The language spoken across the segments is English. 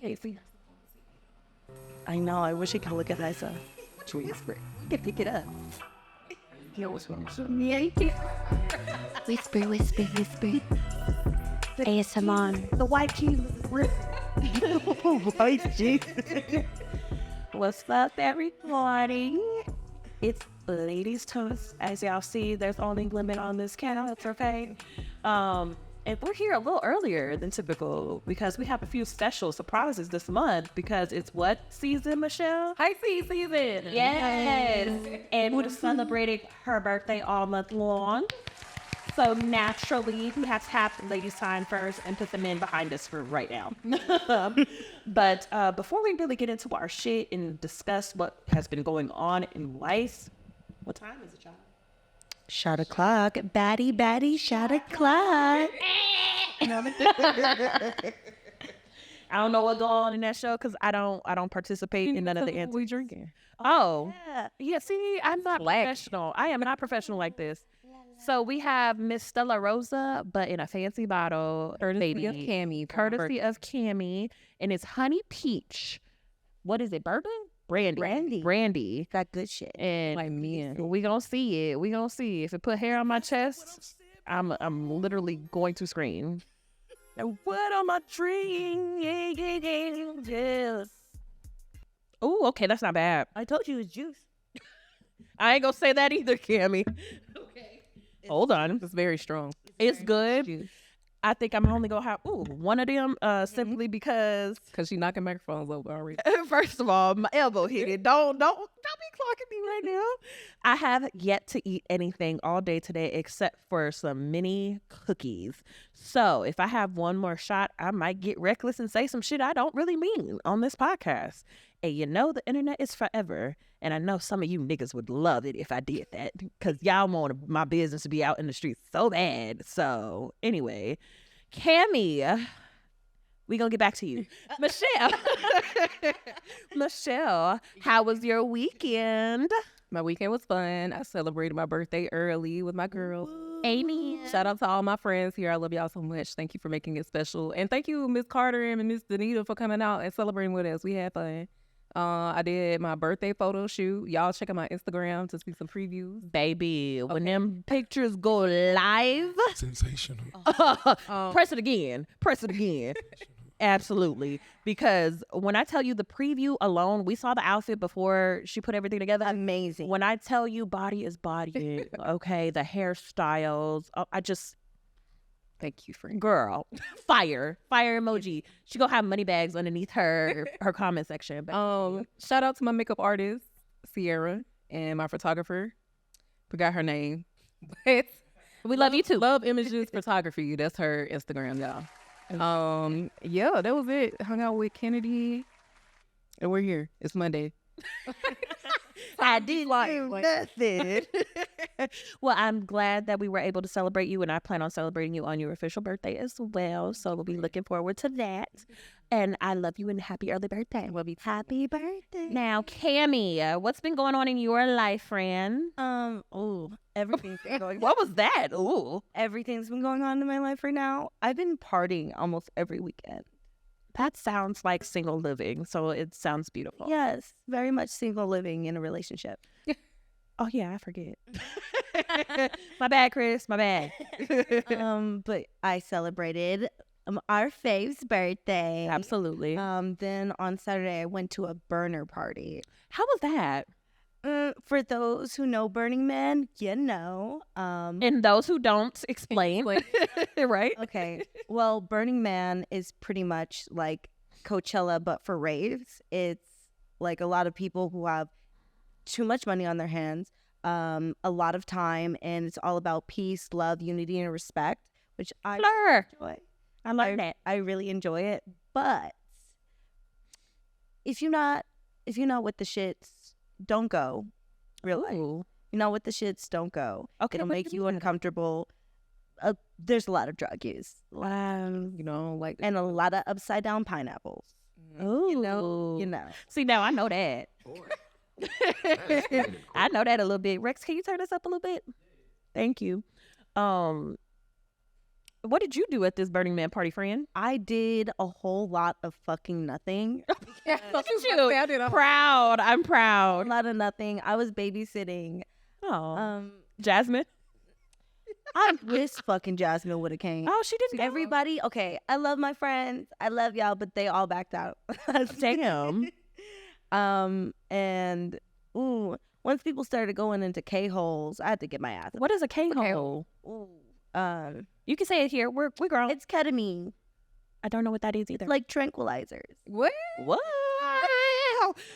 can't see. I know. I wish he could look at us. Whisper. You can pick it up. He always wants to. Yeah, he can. Whisper, whisper, whisper. ASMR. The white cheese. White cheese. What's up, everybody? It's Ladies Toast. As y'all see, there's only limit on this count. It's okay. And we're here a little earlier than typical because we have a few special surprises this month because it's what season, Michelle? High season. Yes. And we're celebrating her birthday all month long. So naturally, we have to have the ladies sign first and put them in behind us for right now. But before we really get into our shit and discuss what has been going on in life, what time is it, y'all? Shot o'clock. Baddie, shot o'clock. I don't know what's going on in that show because I don't participate in none of the answers. We drinking. Oh, yeah. See, I'm not professional. I am not professional like this. So we have Miss Stella Rosa, but in a fancy bottle. Courtesy of Kamie. Courtesy of Kamie, and it's honey peach. What is it? Bourbon? Brandy. Got good shit. And Like me. we gonna see it. We gonna see if it put hair on my chest. I'm literally going to scream. And what on my drink? Yeah. Oh, okay, that's not bad. I told you it was juice. I ain't gonna say that either, Kamie. Okay. Hold on. It's very strong. It's good. Juice. I think I'm only gonna have one of them simply because Because she knocking microphones over already. first of all, my elbow hit it. Don't be clocking me right now. I have yet to eat anything all day today except for some mini cookies. So if I have one more shot, I might get reckless and say some shit I don't really mean on this podcast. And you know the internet is forever. And I know some of you niggas would love it if I did that because y'all want my business to be out in the streets so bad. So anyway, Kamie, we gonna get back to you. Michelle, how was your weekend? My weekend was fun. I celebrated my birthday early with my girls. Amy. Shout out to all my friends here. I love y'all so much. Thank you for making it special. And thank you, Miss Carter and Miss Danita, for coming out and celebrating with us. We had fun. I did my birthday photo shoot. Y'all check out my Instagram to see some previews. Baby, when them pictures go live, Sensational. press it again. Absolutely. Because when I tell you the preview alone, we saw the outfit before she put everything together. Amazing. When I tell you body is body, okay, the hairstyles, Thank you, friend. girl, fire emoji. She gonna have money bags underneath her comment section. But Shout out to my makeup artist, Sierra, and my photographer. Forgot her name. But we love you too. Love Images Photography. That's her Instagram, y'all. Yeah, that was it. Hung out with Kennedy, and we're here. It's Monday. I did nothing. Well, I'm glad that we were able to celebrate you, and I plan on celebrating you on your official birthday as well. So we'll be looking forward to that. And I love you and happy early birthday. We'll be happy birthday. Now, Kamie, what's been going on in your life, friend? Everything's been going. What was that? Ooh, Everything's been going on in my life right now. I've been partying almost every weekend. that sounds like single living. So it sounds beautiful. Yes, very much single living in a relationship. Oh yeah, I forget. My bad, Chris. My bad. But I celebrated our fave's birthday. Absolutely. Then on Saturday, I went to a burner party. How was that? For those who know Burning Man, you know. And those who don't, explain. Right? Okay. Well, Burning Man is pretty much like Coachella, but for raves. It's like a lot of people who have too much money on their hands, a lot of time, and it's all about peace, love, unity, and respect, which I enjoy. I love that. I really enjoy it. But if you're not with the shits, don't go. Really. You're not with the shits, don't go. Okay. It'll make you uncomfortable. There's a lot of drug use. You know, like, And a lot of upside down pineapples. Ooh. You know. See, now I know that. I know that a little bit. Rex, can you turn this up a little bit? Thank you. What did you do at this Burning Man party, friend? I did a whole lot of fucking nothing. Yeah, Look at you. Proud. I'm A proud. lot of nothing. I was babysitting. Oh, Jasmine. I wish fucking Jasmine would have came. Oh, she didn't. Everybody, okay. I love my friends. I love y'all, but they all backed out. Damn. And once people started going into K-holes, I had to get my ass. What is a K-hole? Ooh, You can say it here. We're grown. it's ketamine, I don't know what that is either. like tranquilizers. What? What?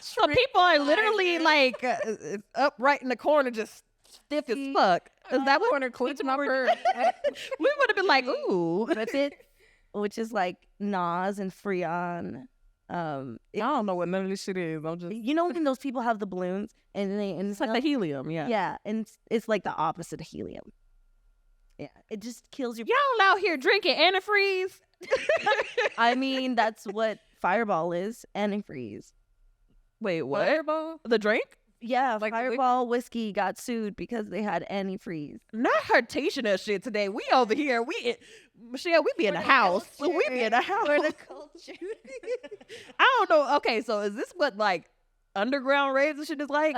So people are literally like up right in the corner, just stiff as fuck. Is that what? Corner clenching my fur? We would have been like, ooh. Which is like Nas and Freon. I don't know what none of this shit is. I'm just. You know when those people have the balloons and It's like the helium, yeah. yeah, and it's like the opposite of helium. Yeah, it just kills your. Y'all out here drinking antifreeze? I mean, that's what Fireball is, antifreeze. Wait, what? Fireball? The drink? Yeah, Like Fireball whiskey got sued because they had antifreeze. Not her teaching us shit today. We over here. Michelle, we be in the house. We be in the house. I don't know. Okay, so is this what like underground raves and shit is like?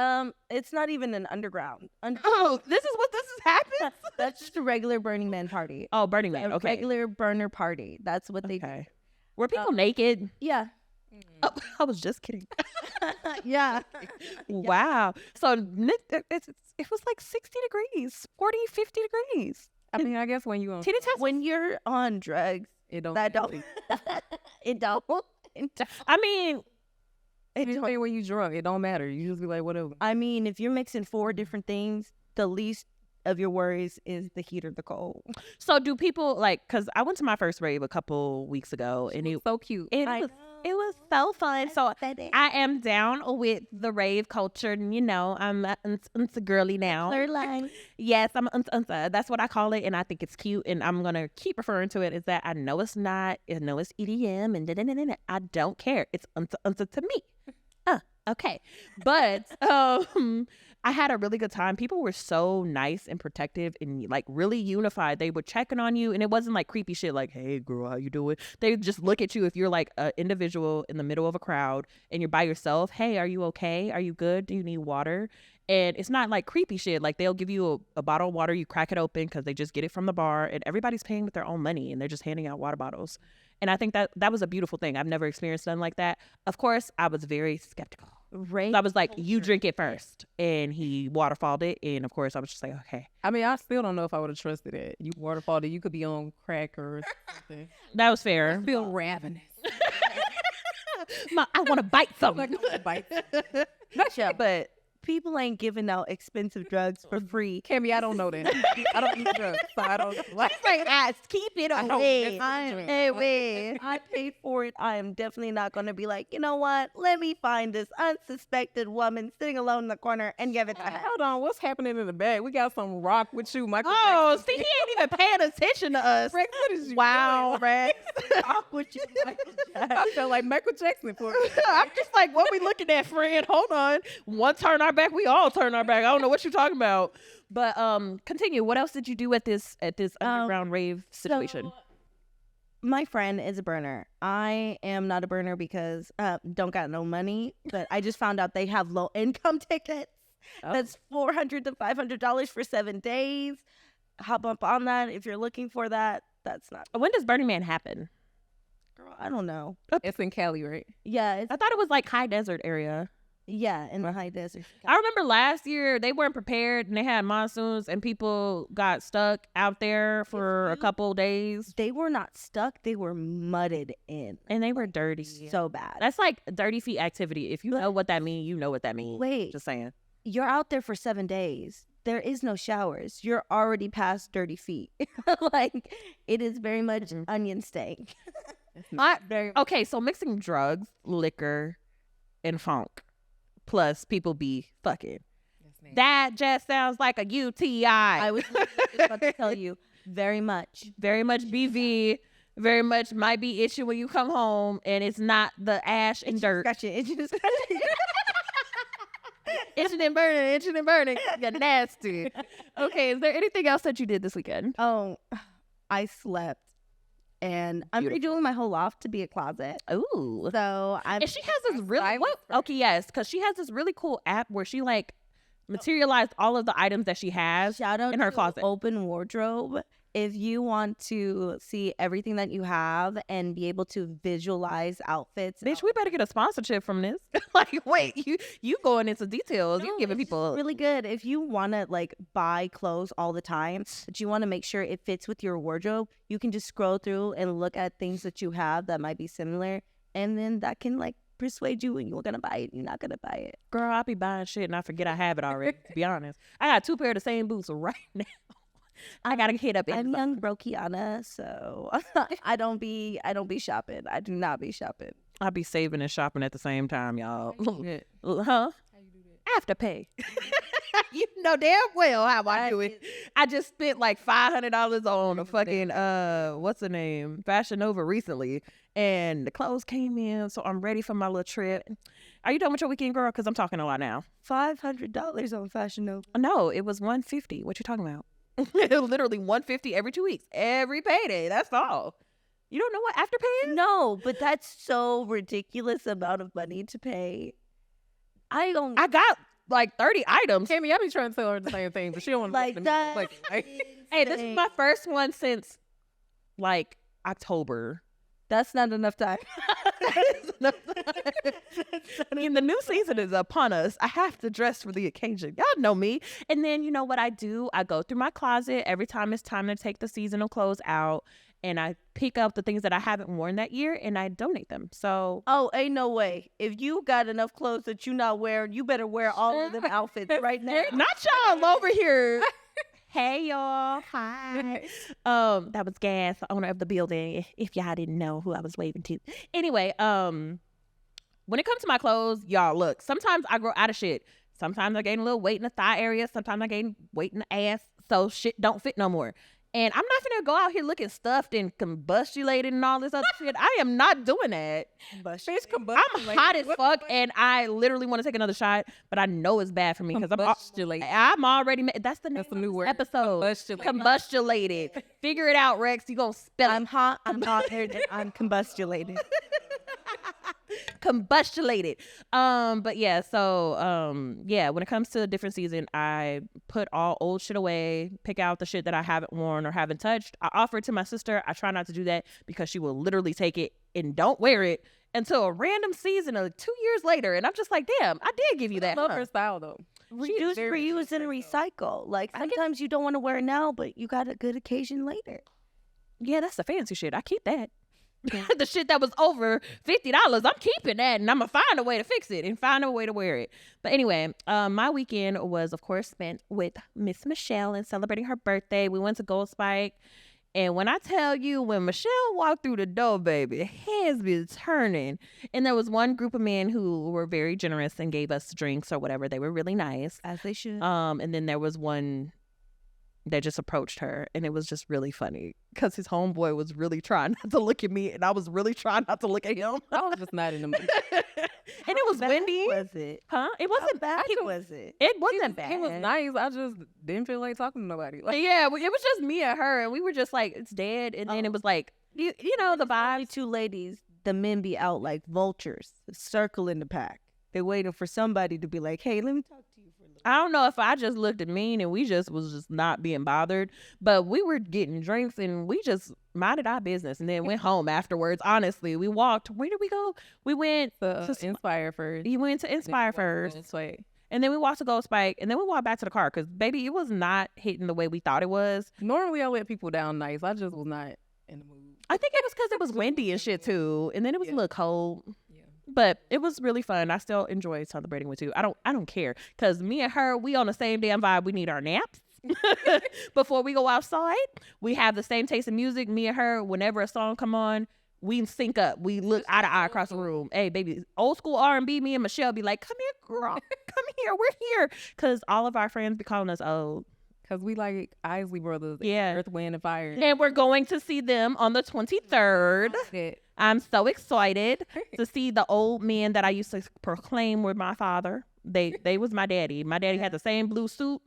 It's not even an underground. Oh, this is what this is happening? That's just a regular Burning Man party. Oh, Burning Man. A Okay. regular burner party. That's what they do. Okay. Were people naked? Yeah. Oh, I was just kidding. Yeah. Wow. So it was like 60 degrees, 40, 50 degrees. I mean, I guess when you on Titty test. When you're on drugs, it don't. that don't. It don't. I mean, When you drunk, it don't matter. You just be like, whatever. I mean, if you're mixing 4 different things, the least of your worries is the heat or the cold. so do people like, because I went to my first rave a couple weeks ago and it So cute. was so fun. So I am down with the rave culture. And, you know, I'm a girly now. line. Yes, I'm that's what I call it, and I think it's cute, and I'm gonna keep referring to it as that. I know it's not. I know it's EDM, and I don't care. It's to me. Okay, but I had a really good time. People were so nice and protective and like really unified. They were checking on you, and it wasn't like creepy shit like, "Hey, girl, how you doing?" They just look at you if you're like an individual in the middle of a crowd and you're by yourself. Hey, are you okay? Are you good? Do you need water? And it's not like creepy shit. Like they'll give you a bottle of water, you crack it open because they just get it from the bar, and everybody's paying with their own money, and they're just handing out water bottles. And I think that was a beautiful thing. I've never experienced something like that. Of course, I was very skeptical. Right. So I was like, you drink it first. And he waterfalled it. And of course, I was just like, okay. I mean, I still don't know if I would have trusted it. You waterfalled it. You could be on crack or something. That was fair. I feel ravenous. I want to bite something. Gotcha. But people ain't giving out expensive drugs for free. Kamie, I don't know that. I don't use drugs, so I don't like. Keep it I don't away. mess with I paid for it. I am definitely not going to be like, you know what? Let me find this unsuspected woman sitting alone in the corner and give it to her. Hold on, what's happening in the back? We got some rock with you, Michael. Oh, see, he ain't even paying attention to us. Rex, what is you Wow, doing? Rex. Rock with you, Michael Jackson. I feel like Michael Jackson for it. I'm just like, what we looking at, friend? Hold on. One turn our back, we all turn our back. I don't know what you're talking about. But continue. What else did you do at this underground rave situation? So, my friend is a burner. I am not a burner because don't got no money. But I just found out they have low income tickets. Oh. That's $400 to $500 for 7 days. Hop up on that if you're looking for that. That's not. When does Burning Man happen? Girl, I don't know. It's in Cali, right? Yeah, it's, I thought it was like high desert area. yeah, in the high desert. I remember last year they weren't prepared and they had monsoons and people got stuck out there for a couple days They were not stuck. They were mudded in and they were dirty. so bad. That's like dirty feet activity. If you know what that means, you know what that means. Wait. Just saying. You're out there for 7 days. There is no showers. You're already past dirty feet. Like, it is very much onion stain. Okay, so mixing drugs, liquor, and funk, plus people be fucking. That just sounds like a UTI. I was just about to tell you, very much. Very much BV. Very much might be itching when you come home, and it's not the ash and dirt. Itching and burning. You're nasty. Okay, is there anything else that you did this weekend? Oh, I slept, and I'm redoing my whole loft to be a closet. Ooh. So I'm. And she has this really okay, yes, because she has this really cool app where she like materialized all of the items that she has Shout out in her to closet. Open Wardrobe. If you want to see everything that you have and be able to visualize outfits, Bitch, we better get a sponsorship from this. Like, wait, you going into details? You giving it's people really good. If you want to like buy clothes all the time, but you want to make sure it fits with your wardrobe, you can just scroll through and look at things that you have that might be similar, and then that can like persuade you and you're gonna buy it. You're not gonna buy it. Girl, I be buying shit and I forget I have it already. To be honest, I got 2 pair of the same boots right now. I gotta hit up. I'm young brokiana, so I don't be shopping. I do not be shopping. I be saving and shopping at the same time, y'all. How you do that? Huh? How you do that? Afterpay. You know damn well how I do it. I just spent like $500 on a fucking what's the name? Fashion Nova recently, and the clothes came in, so I'm ready for my little trip. Are you done with your weekend, girl? Because I'm talking a lot now. $500 on Fashion Nova. No, it was $150. What you talking about? Literally $150 every 2 weeks, every payday. That's all. You don't know what Afterpay is? No, but that's so ridiculous amount of money to pay. I got like 30 items. Kamie, I be trying to tell her the same thing, but she don't want to like listen that. to me. Like, Hey, this is my first one since like October. That's not enough time. I mean, the new season is upon us. I have to dress for the occasion. Y'all know me. And then you know what I do? I go through my closet every time it's time to take the seasonal clothes out, and I pick up the things that I haven't worn that year and I donate them. So Oh, ain't no way. If you got enough clothes that you not wearing, you better wear all of them outfits right now. not y'all over here. Hey y'all. Hi. That was Gas, the owner of the building, if y'all didn't know who I was waving to. Anyway, when it comes to my clothes, y'all look, sometimes I grow out of shit. Sometimes I gain a little weight in the thigh area. Sometimes I gain weight in the ass. So shit don't fit no more. And I'm not gonna go out here looking stuffed and combustulated and all this other shit. I am not doing that. bitch, I'm hot as fuck, and I literally want to take another shot, but I know it's bad for me because Combustulated. I'm already. That's the name That's a of new this word. episode. Combustulated. Figure it out, Rex. You gonna spell it. I'm hot, and I'm combustulated. Combustulated. But yeah, so yeah, when it comes to a different season, I put all old shit away, pick out the shit that I haven't worn or haven't touched. I offer it to my sister. I try not to do that because she will literally take it and don't wear it until a random season of 2 years later. And I'm just like, damn, I did give you that. I love huh? her style though. Reduce, reuse, and recycle. Like sometimes you don't want to wear it now, but you got a good occasion later. Yeah, that's the fancy shit. I keep that. The shit that was over $50, I'm keeping that, and I'm gonna find a way to fix it and find a way to wear it. But anyway, my weekend was, of course, spent with Miss Michelle and celebrating her birthday. We went to Gold Spike, and when I tell you, when Michelle walked through the door, baby, heads be turning. And there was one group of men who were very generous and gave us drinks or whatever. They were really nice, As they should. and then there was one that just approached her, and it was just really funny because his homeboy was really trying not to look at me, and I was really trying not to look at him. I was just not in the mood. And it was windy. Was it? Huh? It wasn't bad. He, Was it? it wasn't bad. It was nice. I just didn't feel like talking to nobody. Like, Yeah, it was just me and her, and we were just like, it's dead. And then it was like, you know, the Only vibes. two ladies, the men be out like vultures, circling the pack. They're waiting for somebody to be like, hey, let me talk to you for a little. I don't know if I just looked at mean and we just was just not being bothered, but we were getting drinks and we just minded our business and then went home afterwards. Honestly, we walked. Where did we go? We went to Inspire first. You went to Inspire first. Inspire. And then we walked to Gold Spike, and then we walked back to the car because, baby, it was not hitting the way we thought it was. Normally, I let people down nice. I just was not in the mood. I think it was because it was windy and shit, too. And then it was a little cold. Yeah. But it was really fun. I still enjoy celebrating with you. I don't care because me and her, we on the same damn vibe. We need our naps before we go outside. We have the same taste in music. Me and her, whenever a song come on, we sync up. We look eye to eye across the room. Hey, baby, old school R&B. Me and Michelle be like, "Come here, girl. Come here. We're here." Because all of our friends be calling us old. Because we like Isley Brothers. Yeah. Earth, Wind, and Fire. And we're going to see them on the 23rd. I'm so excited to see the old men that I used to proclaim were my father. They was my daddy. My daddy had the same blue suit.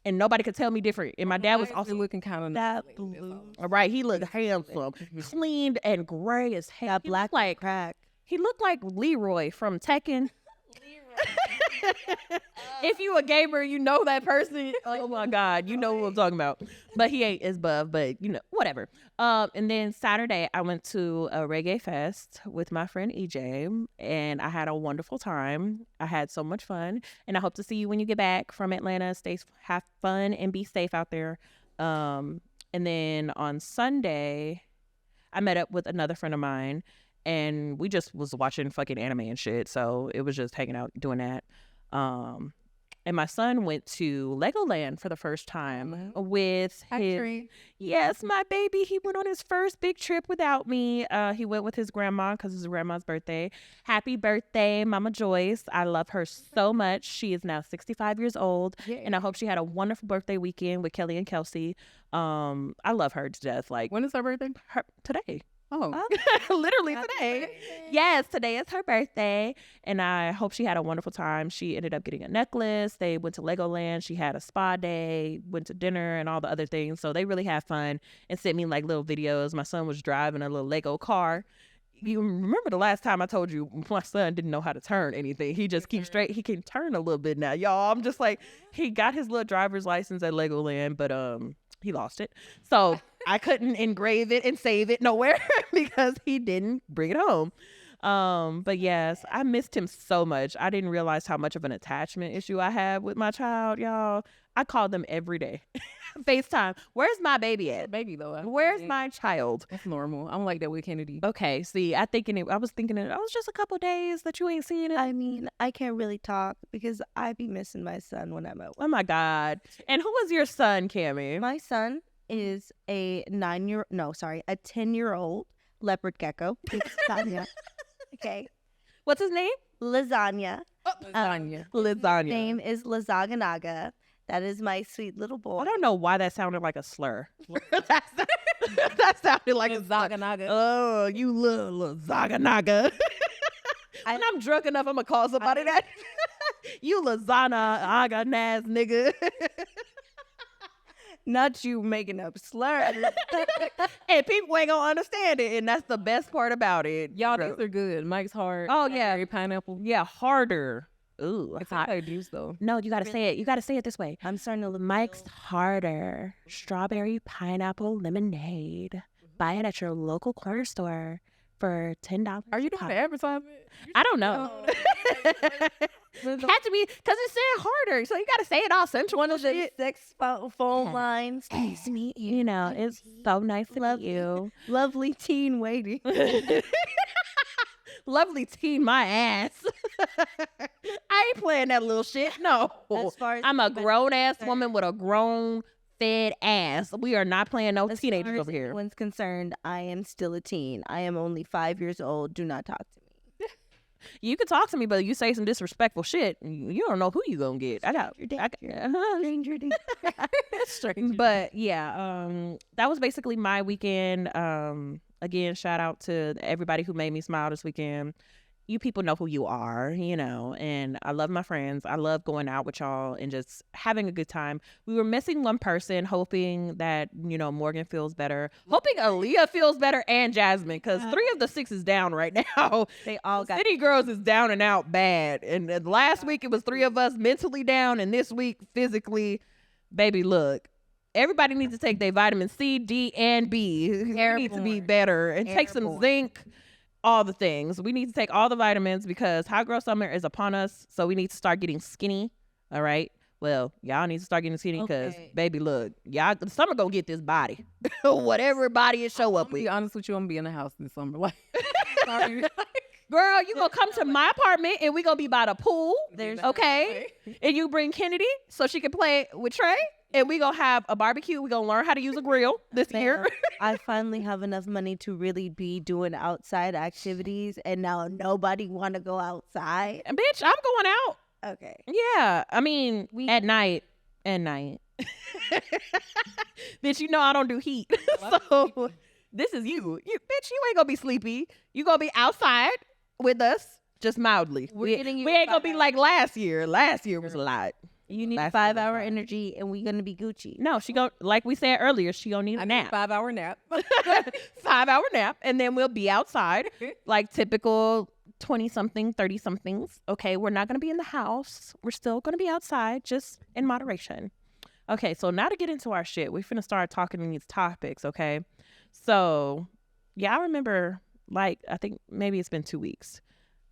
and nobody could tell me different. And my dad was also looking kind of That blue. all right. He looked handsome, clean and gray as hell. That He black looked like crack. he looked like Leroy from Tekken. If you a gamer, you know that person. Oh my God, you know what I'm talking about. But he ain't as buff, but you know, whatever. And then Saturday, I went to a reggae fest with my friend EJ, and I had a wonderful time. I had so much fun, and I hope to see you when you get back from Atlanta. Have fun, and be safe out there. And then on Sunday, I met up with another friend of mine, and we just was watching fucking anime and shit. So it was just hanging out doing that. And my son went to Legoland for the first time with yes, my baby. He went on his first big trip without me. He went with his grandma because it's his grandma's birthday. Happy birthday, Mama Joyce. I love her so much. She is now 65 years old, and I hope she had a wonderful birthday weekend with Kelly and Kelsey. I love her to death. Like, when is her birthday? Today. Oh, literally today. Yes, today is her birthday, and I hope she had a wonderful time. She ended up getting a necklace. They went to Legoland. She had a spa day, went to dinner, and all the other things. So they really had fun and sent me like little videos. My son was driving a little Lego car. You remember the last time I told you my son didn't know how to turn anything. He just keeps straight. He can turn a little bit now, y'all. I'm just like, he got his little driver's license at Legoland, but he lost it. So I couldn't engrave it and save it nowhere because he didn't bring it home. But yes, I missed him so much. I didn't realize how much of an attachment issue I have with my child, y'all. I called them every day. FaceTime. Where's my baby at? baby though. Where's my child? That's normal. I'm like that with Kennedy. Okay, see, I was thinking it was just a couple days that you ain't seen it. I mean, I can't really talk because I be missing my son when I'm at work. Oh my God. And who was your son, Kamie? My son is a 10-year-old leopard gecko. It's Tanya. Okay. What's his name? Lasagna. Lasagna. Lasagna. Name is Lazaganaga. That is my sweet little boy. I don't know why that sounded like a slur. that sounded like a slur. Zaganaga. Oh, you little Zaganaga. When I'm drunk enough, I'm going to call somebody that. You lasagna ass nigga. Not you making up slurs. And people ain't gonna understand it, and that's the best part about it. Y'all, these are good. Mike's hard. Oh yeah, Strawberry pineapple. yeah, harder. Ooh, It's hot. like juice though. No, you gotta say it. You gotta say it this way. I'm starting to look. Mike's harder. Strawberry pineapple lemonade. Buy it at your local corner store for $10. Are you doing the advertisement? I don't know. Had to be because it said harder, so you gotta say it all sensual. One of the shit. 6 phone lines. Nice to meet you. You know, it's so nice to meet you. Lovely teen waiting. Lovely teen, my ass. I ain't playing that little shit. No, As far as I'm a grown ass woman with a grown fed ass. We are not playing no As teenagers far as over here. anyone's concerned, I am still a teen. I am only 5 years old. Do not talk to me. You can talk to me, but you say some disrespectful shit. You don't know who you gonna get. Stranger danger. Strange. But yeah, that was basically my weekend. Again, shout out to everybody who made me smile this weekend. You people know who you are, you know, and I love my friends. I love going out with y'all and just having a good time. We were missing one person, hoping that, you know, Morgan feels better, hoping Aaliyah feels better, and Jasmine, because 3 of the 6 is down right now. They all got City Girls is down and out bad. And last week it was 3 of us mentally down, and this week physically. Baby, look. Everybody needs to take their vitamin C, D, and B. We need to be better and take some zinc, all the things. We need to take all the vitamins because hot girl summer is upon us. So we need to start getting skinny. All right. Well, y'all need to start getting skinny because, baby, look, y'all, the summer gonna get this body. Whatever body it show up To with. be honest with you, I'm gonna be in the house this summer. Like, sorry. Girl, you gonna come to my apartment and we gonna be by the pool. Okay. And you bring Kennedy so she can play with Trey. And we gonna have a barbecue. We gonna learn how to use a grill this year. I finally have enough money to really be doing outside activities, and now nobody want to go outside. And bitch, I'm going out. Okay. Yeah, I mean, at night. Bitch, you know I don't do heat. So this is you. Bitch, you ain't gonna be sleepy. You gonna be outside with us, just mildly. We ain't gonna be like last year. Last year was a lot. You need That's 5 really hour fine. energy, and we gonna be Gucci. No, she go like we said earlier. She gonna need a I need a nap, 5-hour nap. 5 hour nap, and then we'll be outside like typical 20-something, 30-somethings. Okay, we're not gonna be in the house. We're still gonna be outside, just in moderation. Okay, so now to get into our shit, we finna start talking in these topics. Okay, so yeah, I remember like I think maybe it's been 2 weeks.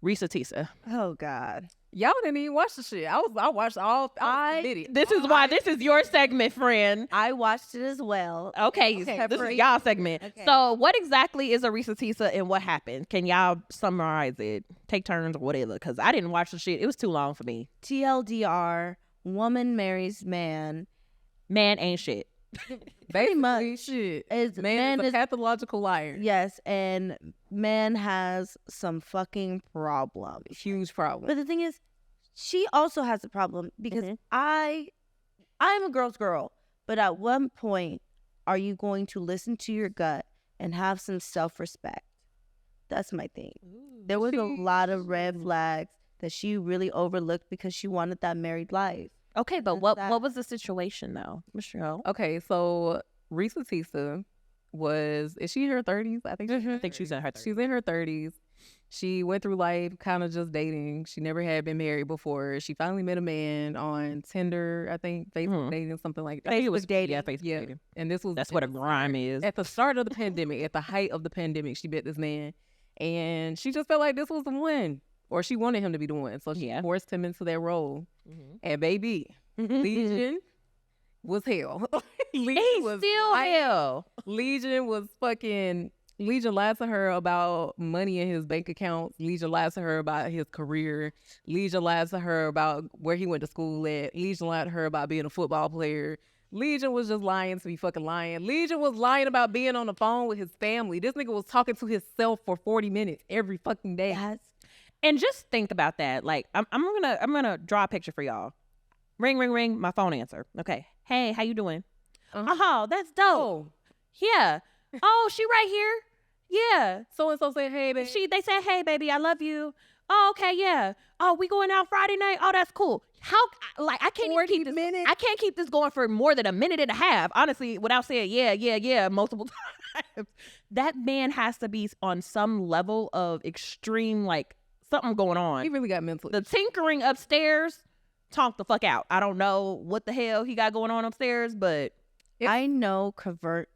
Risa Tisa. Oh God. Y'all didn't even watch the shit. I watched all. I was committed. This is why this is your segment, friend. I watched it as well. Okay, Okay, this is great. y'all segment. Okay. So, what exactly is a Risa Tisa and what happened? Can y'all summarize it? Take turns or whatever, because I didn't watch the shit. It was too long for me. TLDR: woman marries man. Man ain't shit. Pretty much. Basically, shit. Is Man is a is pathological liar. yes, and man has some fucking problems. Huge problem. But the thing is, she also has a problem because Mhm. I'm a girl's girl. But at one point, are you going to listen to your gut and have some self-respect? That's my thing. There was a lot of red flags that she really overlooked because she wanted that married life. Okay, but That's what that. was the situation though, Michelle? Okay, so Risa Tisa is she in her 30s? I think I think she's in her. she's in her 30s. She went through life kind of just dating. She never had been married before. She finally met a man on Tinder, I think, Facebook dating, something like that. I think it was dating. Yeah, Facebook Yeah, dating. and this was That's what a grime is. at the start of the pandemic, at the height of the pandemic. She met this man, and she just felt like this was the one, or she wanted him to be the one. So she Yeah. forced him into that role. Mhm. And baby, Legion was hell. Legion He's was still lying. hell. Legion was fucking. Legion lied to her about money in his bank accounts. Legion lied to her about his career. Legion lied to her about where he went to school at. Legion lied to her about being a football player. Legion was just lying to be fucking lying. Legion was lying about being on the phone with his family. This nigga was talking to himself for 40 minutes every fucking day. That's And just think about that. Like, I'm gonna draw a picture for y'all. Ring, ring, ring. My phone answer. Okay. Hey, how you doing? Uh-huh. Oh, that's dope. Oh, Yeah. Oh, she right here. Yeah. so and so said, hey, baby. They said, hey, baby, I love you. Oh, okay, yeah. Oh, we going out Friday night? Oh, that's cool. How, like, I can't even 40 keep this. minutes? I can't keep this going for more than a minute and a half, honestly, without saying, yeah, multiple times. That man has to be on some level of extreme, like, something going on. He really got mental. The tinkering upstairs, talk the fuck out. I don't know what the hell he got going on upstairs, but I know covert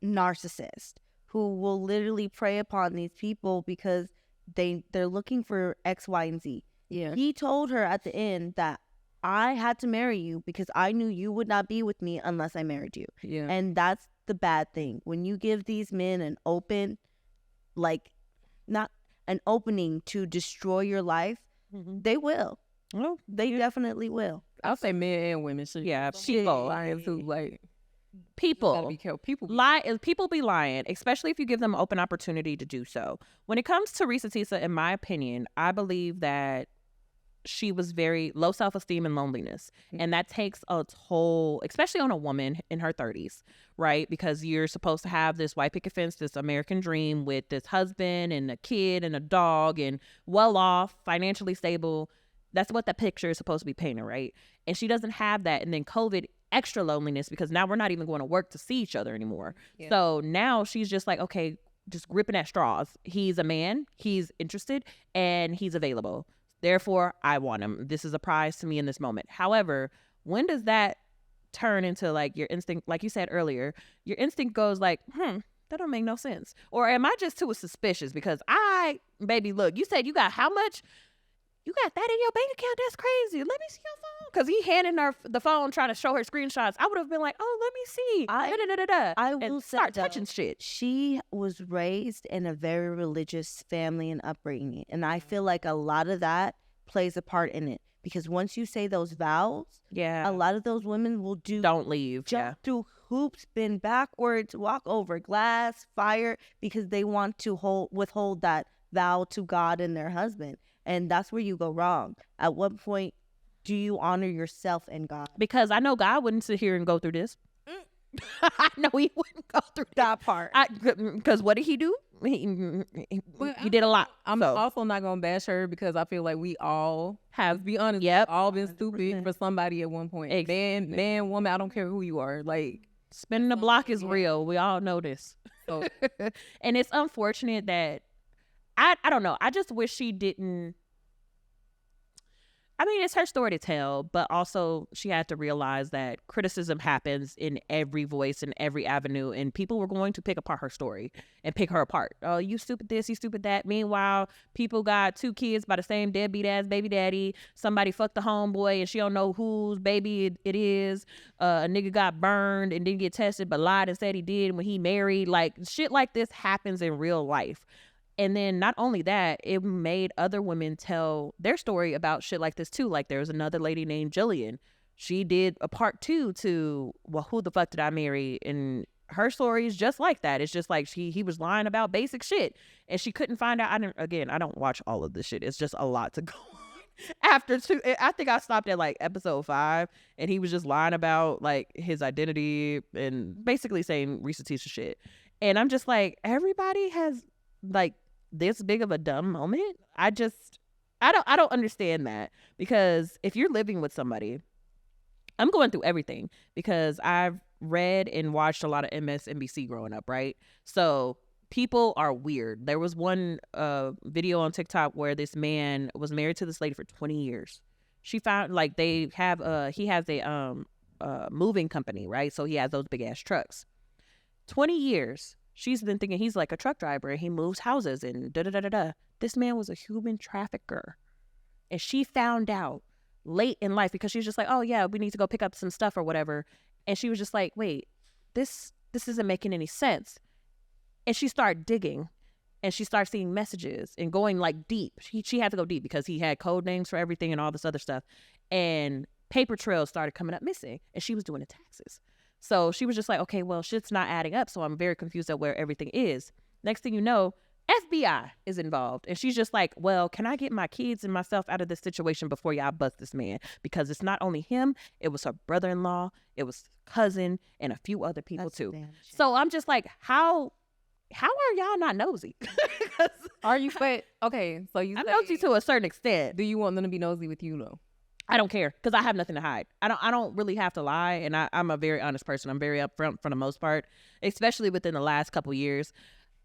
narcissist who will literally prey upon these people because they're looking for X, Y, and Z. Yeah. He told her at the end that I had to marry you because I knew you would not be with me unless I married you. Yeah. And that's the bad thing. When you give these men an open, like, not an opening to destroy your life, they will. oh, They definitely will. I'll say men and women. Shit. yeah, Shit, people, lying too. Like, gotta people. be careful. People. People be lying, especially if you give them an open opportunity to do so. When it comes to Risa Tisa, in my opinion, I believe that she was very low self-esteem and loneliness. And that takes a toll, especially on a woman in her 30s, right? Because you're supposed to have this white picket fence, this American dream with this husband and a kid and a dog and well off, financially stable. That's what that picture is supposed to be painting, right? And she doesn't have that. And then COVID, extra loneliness, because now we're not even going to work to see each other anymore. Yeah. So now she's just like, okay, just gripping at straws. He's a man, he's interested, and he's available. Therefore, I want him. This is a prize to me in this moment. However, when does that turn into like your instinct? Like you said earlier, your instinct goes like, that don't make no sense. Or am I just too suspicious? Because baby, look, you said you got how much? You got that in your bank account? That's crazy. Let me see your phone. Because he handed her the phone trying to show her screenshots. I would have been like, oh, let me see. I And will say, start though, touching shit. she was raised in a very religious family and upbringing. And I feel like a lot of that plays a part in it. Because once you say those vows, Yeah. a lot of those women will Don't leave. jump Yeah. through hoops, bend backwards, walk over glass, fire, because they want to withhold that vow to God and their husband. And that's where you go wrong. At what point do you honor yourself and God? Because I know God wouldn't sit here and go through this. I know he wouldn't go through that. That part. Because what did he do? he did a lot. I'm so. also not gonna bash her because I feel like we all Have let's be honest, yep. all been stupid for somebody at one point. Man, woman, I don't care who you are. Like Spinning the block is real. We all know this. so And it's unfortunate that I don't know. I just wish she didn't. I mean, it's her story to tell, but also she had to realize that criticism happens in every voice and every avenue, and people were going to pick apart her story and pick her apart. Oh, you stupid this, you stupid that. Meanwhile, people got 2 kids by the same deadbeat ass baby daddy. Somebody fucked the homeboy and she don't know whose baby it is. A nigga got burned and didn't get tested but lied and said he did when he married. Like, shit like this happens in real life. And then not only that, it made other women tell their story about shit like this too. Like there was another lady named Jillian. She did a part 2 to, well, who the fuck did I marry? And her story is just like that. It's just like he was lying about basic shit and she couldn't find out. I don't watch all of this shit. It's just a lot to go on. After 2, I think I stopped at like episode 5 and he was just lying about like his identity and basically saying Reese Tisha shit. And I'm just like, everybody has like this big of a dumb moment. I don't understand that, because if you're living with somebody, I'm going through everything because I've read and watched a lot of MSNBC growing up, right? So people are weird. There was one video on TikTok where this man was married to this lady for 20 years. She found like he has a moving company, right? So he has those big ass trucks. 20 years. She's been thinking he's like a truck driver and he moves houses and da-da-da-da-da. This man was a human trafficker. And she found out late in life because she was just like, oh, yeah, we need to go pick up some stuff or whatever. And she was just like, wait, this isn't making any sense. And she started digging and she started seeing messages and going like deep. She had to go deep because he had code names for everything and all this other stuff. And paper trails started coming up missing and she was doing the taxes. So she was just like, okay, well, shit's not adding up. So I'm very confused at where everything is. Next thing you know, FBI is involved. And she's just like, well, can I get my kids and myself out of this situation before y'all bust this man? Because it's not only him. It was her brother-in-law. It was cousin and a few other people too. So I'm just like, how are y'all not nosy? are you? But okay, so I'm nosy to a certain extent. Do you want them to be nosy with you though? I don't care because I have nothing to hide. I don't really have to lie, and I'm a very honest person. I'm very upfront for the most part, especially within the last couple years.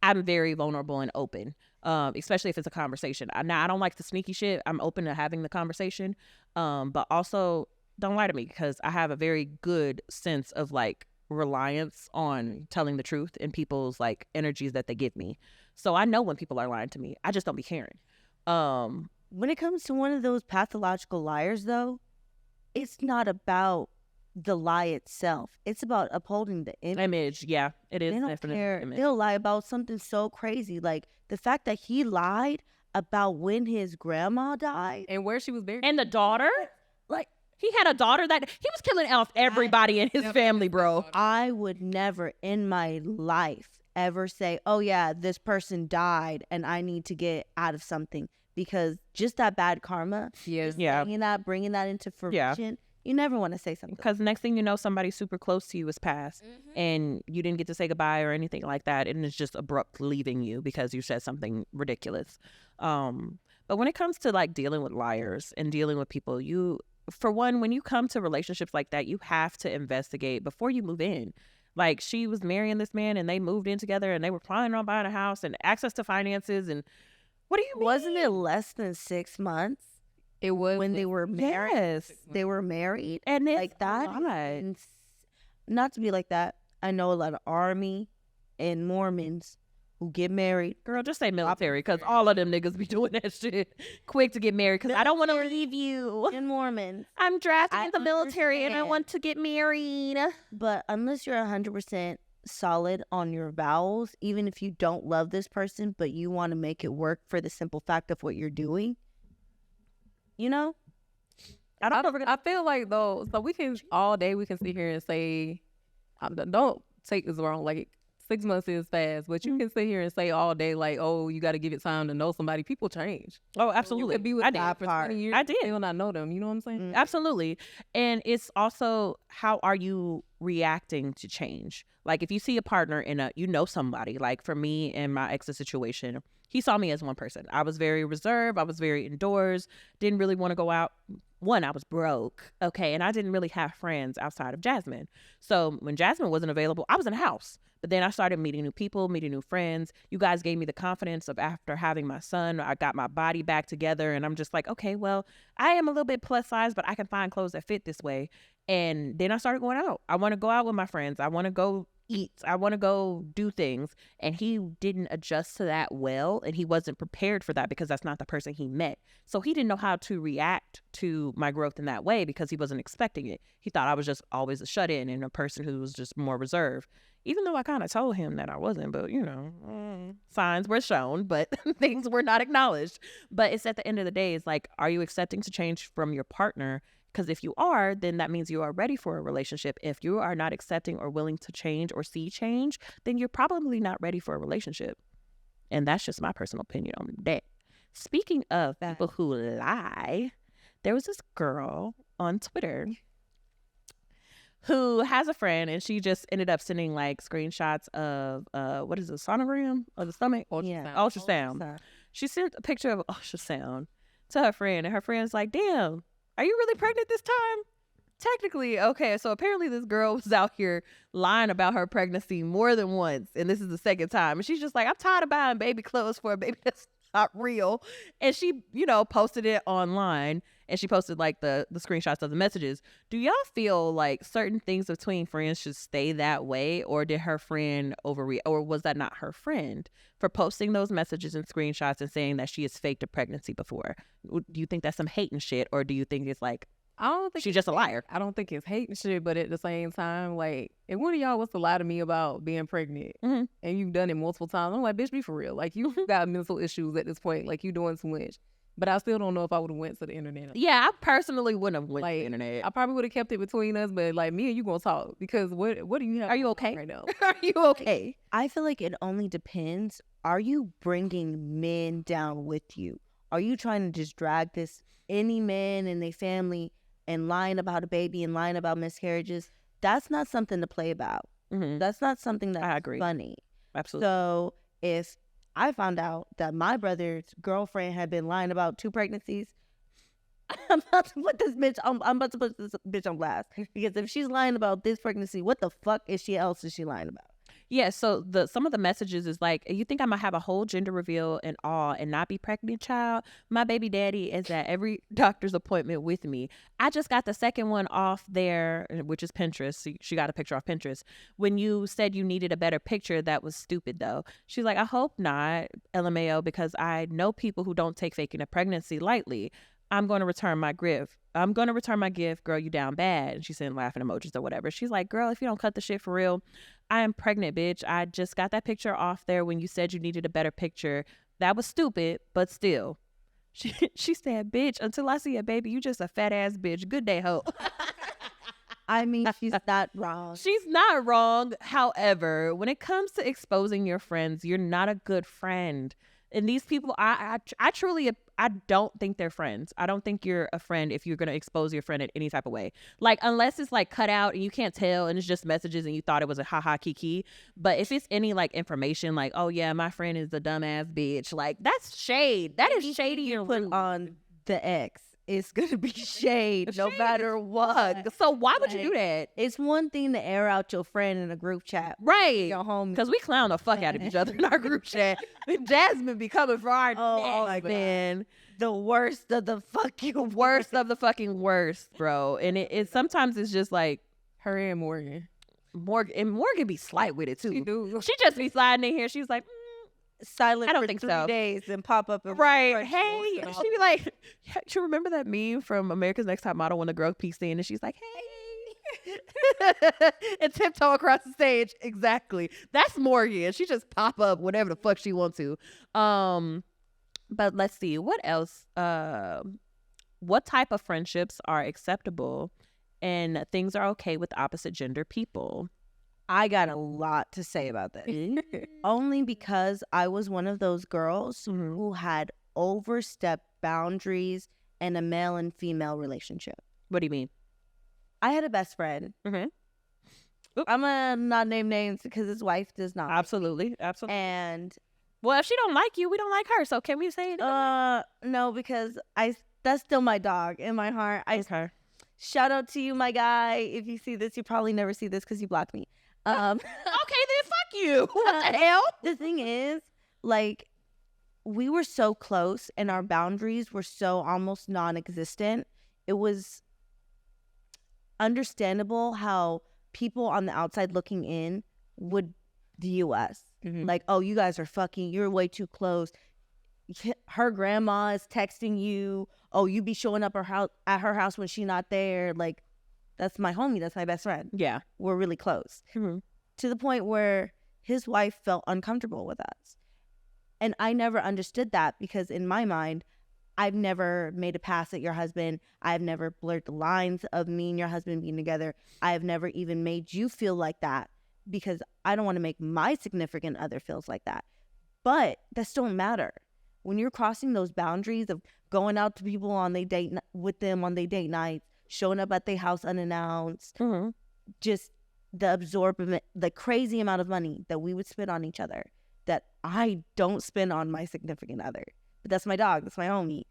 I'm very vulnerable and open, especially if it's a conversation. Now, I don't like the sneaky shit. I'm open to having the conversation, but also don't lie to me because I have a very good sense of like reliance on telling the truth and people's like energies that they give me. So I know when people are lying to me. I just don't be caring. When it comes to one of those pathological liars, though, it's not about the lie itself. It's about upholding the image. Yeah, it is. They don't care. They'll lie about something so crazy. Like the fact that he lied about when his grandma died. And where she was buried. And the daughter? Like, he had a daughter that he was killing off everybody in his family, bro. I would never in my life ever say, oh, yeah, this person died and I need to get out of something. Because just that bad karma, bringing that into fruition, you never want to say something. Because next thing you know, somebody super close to you is passed, and you didn't get to say goodbye or anything like that, and it's just abrupt leaving you because you said something ridiculous. But when it comes to like dealing with liars and dealing with people, for one, when you come to relationships like that, you have to investigate before you move in. Like she was marrying this man, and they moved in together, and they were planning on buying a house and access to finances and. What do you mean? Wasn't it less than 6 months? It was when they were married. Yes, they were married, and it's like that. Not to be like that. I know a lot of Army and Mormons who get married. Girl, just say military because all of them niggas be doing that shit quick to get married. Because I don't want to leave you. And Mormons, I'm drafted in the military and I want to get married. But unless you're 100% solid on your vows, even if you don't love this person but you want to make it work for the simple fact of what you're doing, you know, I feel like though, so we can all day we can sit here and say, don't take this wrong, like 6 months is fast, but you can sit here and say all day like, oh, you got to give it time to know somebody. People change. Oh, You absolutely. could be with I them did. for 20 years. I did. Still not know them. You know what I'm saying? Absolutely. And it's also, how are you reacting to change? Like, if you see a partner in somebody, like for me in my ex's situation, he saw me as one person. I was very reserved. I was very indoors. Didn't really want to go out. One, I was broke. Okay. And I didn't really have friends outside of Jasmine. So when Jasmine wasn't available, I was in the house. But then I started meeting new people, meeting new friends. You guys gave me the confidence of, after having my son, I got my body back together. And I'm just like, okay, well, I am a little bit plus size, but I can find clothes that fit this way. And then I started going out. I want to go out with my friends. I want to go eat. I want to go do things. And he didn't adjust to that well. And he wasn't prepared for that because that's not the person he met. So he didn't know how to react to my growth in that way because he wasn't expecting it. He thought I was just always a shut-in and a person who was just more reserved. Even though I kind of told him that I wasn't, but signs were shown, but things were not acknowledged. But it's at the end of the day, it's like, are you accepting to change from your partner? Because if you are, then that means you are ready for a relationship. If you are not accepting or willing to change or see change, then you're probably not ready for a relationship. And that's just my personal opinion on that. Speaking of people who lie, there was this girl on Twitter who has a friend, and she just ended up sending like screenshots of what is it, sonogram of the stomach? Ultrasound. She sent a picture of an ultrasound to her friend, and her friend's like, damn, are you really pregnant this time? Technically, okay, so apparently this girl was out here lying about her pregnancy more than once, and this is the second time. And she's just like, I'm tired of buying baby clothes for a baby that's not real. And she, posted it online, and she posted like the screenshots of the messages. Do y'all feel like certain things between friends should stay that way, or did her friend overreact, or was that not her friend for posting those messages and screenshots and saying that she has faked a pregnancy before? Do you think that's some hating shit, or do you think it's like, I don't think she's just a liar? I don't think it's hate and shit, but at the same time, like, if one of y'all was to lie to me about being pregnant and you've done it multiple times, I'm like, bitch, be for real. Like, you got mental issues at this point. Like, you doing too much. But I still don't know if I would have went to the internet. Yeah, I personally wouldn't have went to the internet. I probably would have kept it between us, but like, me and you gonna talk, because what do you have? Are you okay right now? Are you okay? I feel like it only depends. Are you bringing men down with you? Are you trying to just drag any man and their family and lying about a baby and lying about miscarriages? That's not something to play about. That's not something that's funny. Absolutely. So if I found out that my brother's girlfriend had been lying about 2 pregnancies, I'm about to put this bitch on blast. Because if she's lying about this pregnancy, what the fuck is she lying about? Yeah, so some of the messages is like, you think I'm gonna have a whole gender reveal and all and not be pregnant, child? My baby daddy is at every doctor's appointment with me. I just got the second one off there, which is Pinterest. She got a picture off Pinterest. When you said you needed a better picture, that was stupid though. She's like, I hope not, LMAO, because I know people who don't take faking a pregnancy lightly. I'm going to return my gift. Girl, you down bad. And she sent laughing emojis or whatever. She's like, girl, if you don't cut the shit for real, I am pregnant, bitch. I just got that picture off there when you said you needed a better picture. That was stupid, but still. She said, bitch, until I see a baby, you just a fat ass bitch. Good day, ho. I mean, she's not wrong. She's not wrong. However, when it comes to exposing your friends, you're not a good friend. And these people, I truly, I don't think they're friends. I don't think you're a friend if you're going to expose your friend in any type of way. Like, unless it's like cut out and you can't tell and it's just messages and you thought it was a haha kiki. But if it's any like information like, oh yeah, my friend is a dumbass bitch, like that's shade. That is shady. You put on the X. It's going to be shade no matter what. So why would you do that? It's one thing to air out your friend in a group chat. Right. Your homie. Because we clown the fuck out of each other in our group chat. Jasmine be coming for our necks, man. The worst of the fucking worst of the fucking worst, bro. And it sometimes it's just like her and Morgan. Morgan be slight with it too. She do. She just be sliding in here. She's like, silent I don't for think 3 so. days and pop up and right. Hey, she be like, you remember that meme from America's Next Top Model when the girl peeks in and she's like, hey, and tiptoe across the stage. Exactly. That's Morgan. She just pop up whenever the fuck she wants to. But let's see what else. What type of friendships are acceptable and things are okay with opposite gender people? I got a lot to say about this. Only because I was one of those girls who had overstepped boundaries in a male and female relationship. What do you mean? I had a best friend. Mm-hmm. I'm gonna not name names because his wife does not. Absolutely. And Well, if she don't like you, we don't like her. So can we say it? no, because that's still my dog in my heart. Okay. Shout out to you, my guy. If you see this, you probably never see this because you blocked me. Okay, then fuck you. What the hell? The thing is, like, we were so close and our boundaries were so almost non-existent. It was understandable how people on the outside looking in would view us. Like, oh, you guys are fucking, you're way too close. Her grandma is texting you. Oh, you be showing up at her house when she's not there. Like, that's my homie. That's my best friend. Yeah. We're really close. Mm-hmm. To the point where his wife felt uncomfortable with us. And I never understood that because in my mind, I've never made a pass at your husband. I've never blurred the lines of me and your husband being together. I have never even made you feel like that because I don't want to make my significant other feels like that. But that still don't matter. When you're crossing those boundaries of going out to people on their date with them on their date nights, showing up at their house unannounced, just the crazy amount of money that we would spend on each other that I don't spend on my significant other. But that's my dog. That's my homie.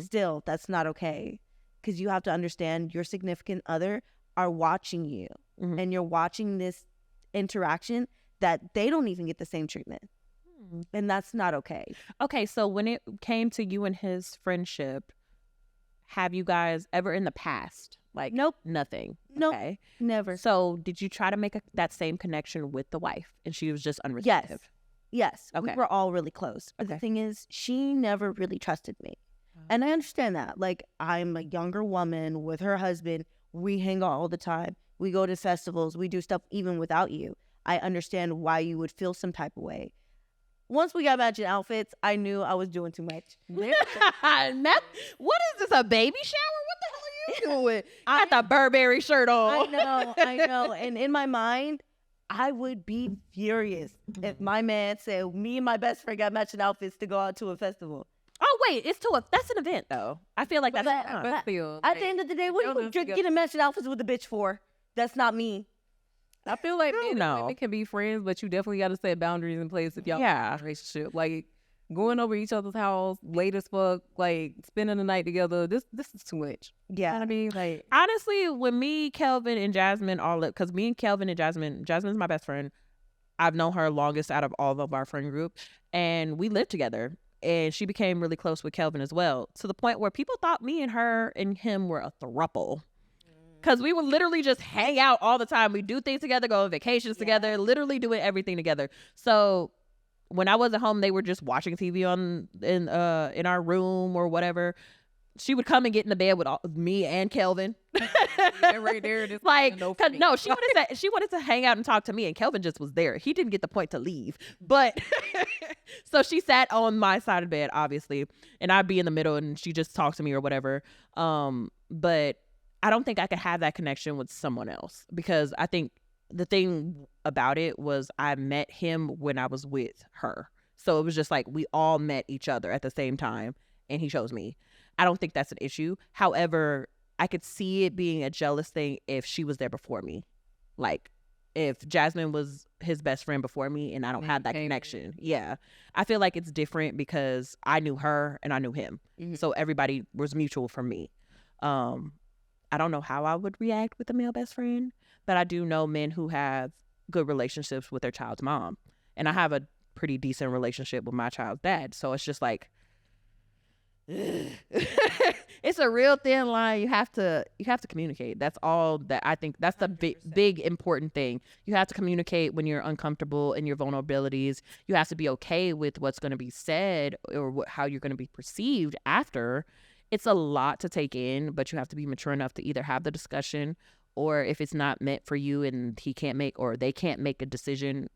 Still, that's not okay. Because you have to understand your significant other are watching you. And you're watching this interaction that they don't even get the same treatment. And that's not okay. Okay, so when it came to you and his friendship, have you guys ever in the past? Like, Nope. Nothing. Nope. Okay. Never. So did you try to make that same connection with the wife and she was just unreceptive? Yes. Okay. We were all really close. But the thing is, she never really trusted me. And I understand that. Like, I'm a younger woman with her husband. We hang out all the time. We go to festivals. We do stuff even without you. I understand why you would feel some type of way. Once we got matching outfits, I knew I was doing too much. What is this, a baby shower? What the hell are you doing? I got the Burberry shirt on. I know. And in my mind, I would be furious if my man said, me and my best friend got matching outfits to go out to a festival. Oh, wait, that's an event, though. I feel like that's fun. But still, At the end of the day, what are you getting matching outfits with a bitch for? That's not me. I feel like men and know. women can be friends, but you definitely got to set boundaries in place if y'all Yeah. in a relationship. Like going over each other's house late as fuck, like spending the night together. This is too much. Yeah. You know what I mean? Like, Honestly, when me, Kelvin, and Jasmine because me and Kelvin and Jasmine's my best friend. I've known her longest out of all of our friend group, and we lived together. And she became really close with Kelvin as well, to the point where people thought me and her and him were a throuple. Because we would literally just hang out all the time. We do things together, go on vacations together, literally doing everything together. So when I wasn't home, they were just watching TV in our room or whatever. She would come and get in the bed with me and Kelvin. right there, just Like, no, she wanted to hang out and talk to me, and Kelvin just was there. He didn't get the point to leave, but so she sat on my side of the bed, obviously, and I'd be in the middle, and she just talked to me or whatever. But I don't think I could have that connection with someone else, because I think the thing about it was I met him when I was with her, so it was just like we all met each other at the same time, and he chose me. I don't think that's an issue. However, I could see it being a jealous thing if she was there before me. Like, if Jasmine was his best friend before me and I don't have that connection. Yeah. I feel like it's different because I knew her and I knew him. So everybody was mutual for me. I don't know how I would react with a male best friend, but I do know men who have good relationships with their child's mom. And I have a pretty decent relationship with my child's dad. So it's just like, it's a real thin line. You have to communicate. That's all that I think. That's the big important thing. You have to communicate when you're uncomfortable and your vulnerabilities. You have to be okay with what's going to be said or how you're going to be perceived after. It's a lot to take in, but you have to be mature enough to either have the discussion, or if it's not meant for you and he can't make, or they can't make a decision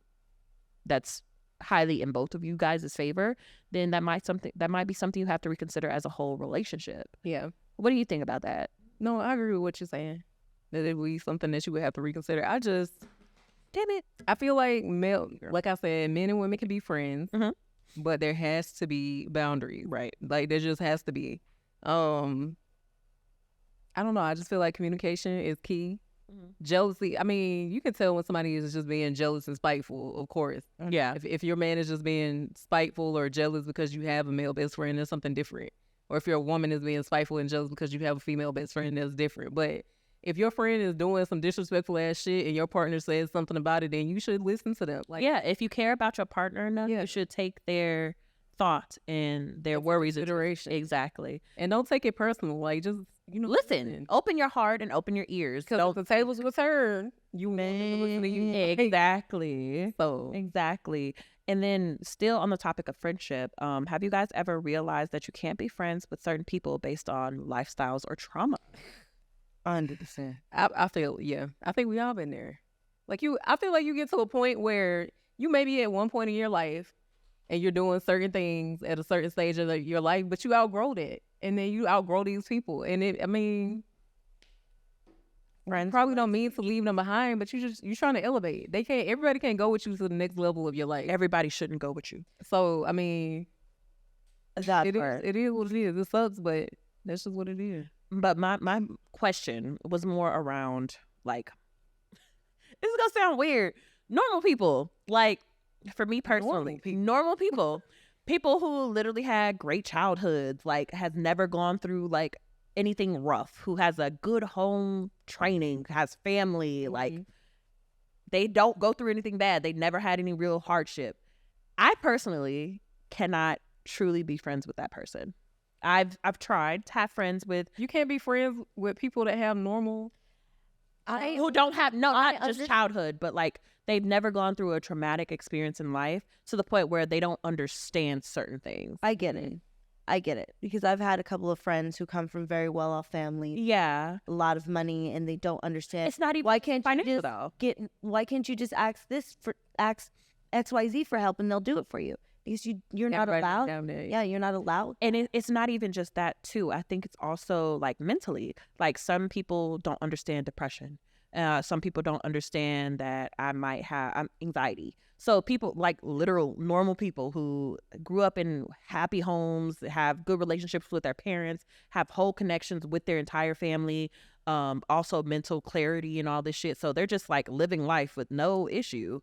that's highly in both of you guys' favor, then that might be something you have to reconsider as a whole relationship. yeah. What do you think about that? No, I agree with what you're saying. That it would be something that you would have to reconsider. Damn it. I feel like like I said, men and women can be friends, Mhm. but there has to be boundaries. Right. Like there just has to be. I don't know. I just feel like communication is key. Jealousy. I mean, you can tell when somebody is just being jealous and spiteful, of course. Yeah. If your man is just being spiteful or jealous because you have a male best friend, that's something different. Or if your woman is being spiteful and jealous because you have a female best friend, that's different. But if your friend is doing some disrespectful ass shit and your partner says something about it, then you should listen to them. Like, Yeah, if you care about your partner enough, you should take their thought and their worries into consideration. Exactly. And don't take it personal. Like, just, Listen. Open your heart and open your ears. Because if the tables were turned, you man, listen to you. Exactly. So Exactly. And then still on the topic of friendship, have you guys ever realized that you can't be friends with certain people based on lifestyles or trauma? 100%. I feel, I think we all been there. Like I feel like you get to a point where you may be at one point in your life and you're doing certain things at a certain stage of your life, but you outgrow that. And then you outgrow these people. And friends probably don't mean to leave them behind, but you're trying to elevate. Everybody can't go with you to the next level of your life. Everybody shouldn't go with you. So, That it part. is what it is. It sucks, but that's just what it is. But my question was more around, like, this is gonna sound weird. Normal people, like, for me personally, normal people, people who literally had great childhoods, like, has never gone through like anything rough, who has a good home training, has family, like, they don't go through anything bad. They never had any real hardship. I personally cannot truly be friends with that person. I've tried to have friends with. You can't be friends with people that have normal. Who don't have not just childhood, but like they've never gone through a traumatic experience in life to the point where they don't understand certain things. I get it because I've had a couple of friends who come from very well-off families, Yeah, a lot of money, and they don't understand. it's not even Why can't you financial just though. Why can't you just ask XYZ for help and they'll do it for you? Because you're not allowed. Yeah, you're not allowed. And it's not even just that too. I think it's also like mentally. Like some people don't understand depression. Some people don't understand that I might have anxiety. So people like literal normal people who grew up in happy homes, have good relationships with their parents, have whole connections with their entire family, also mental clarity and all this shit. So they're just like living life with no issue.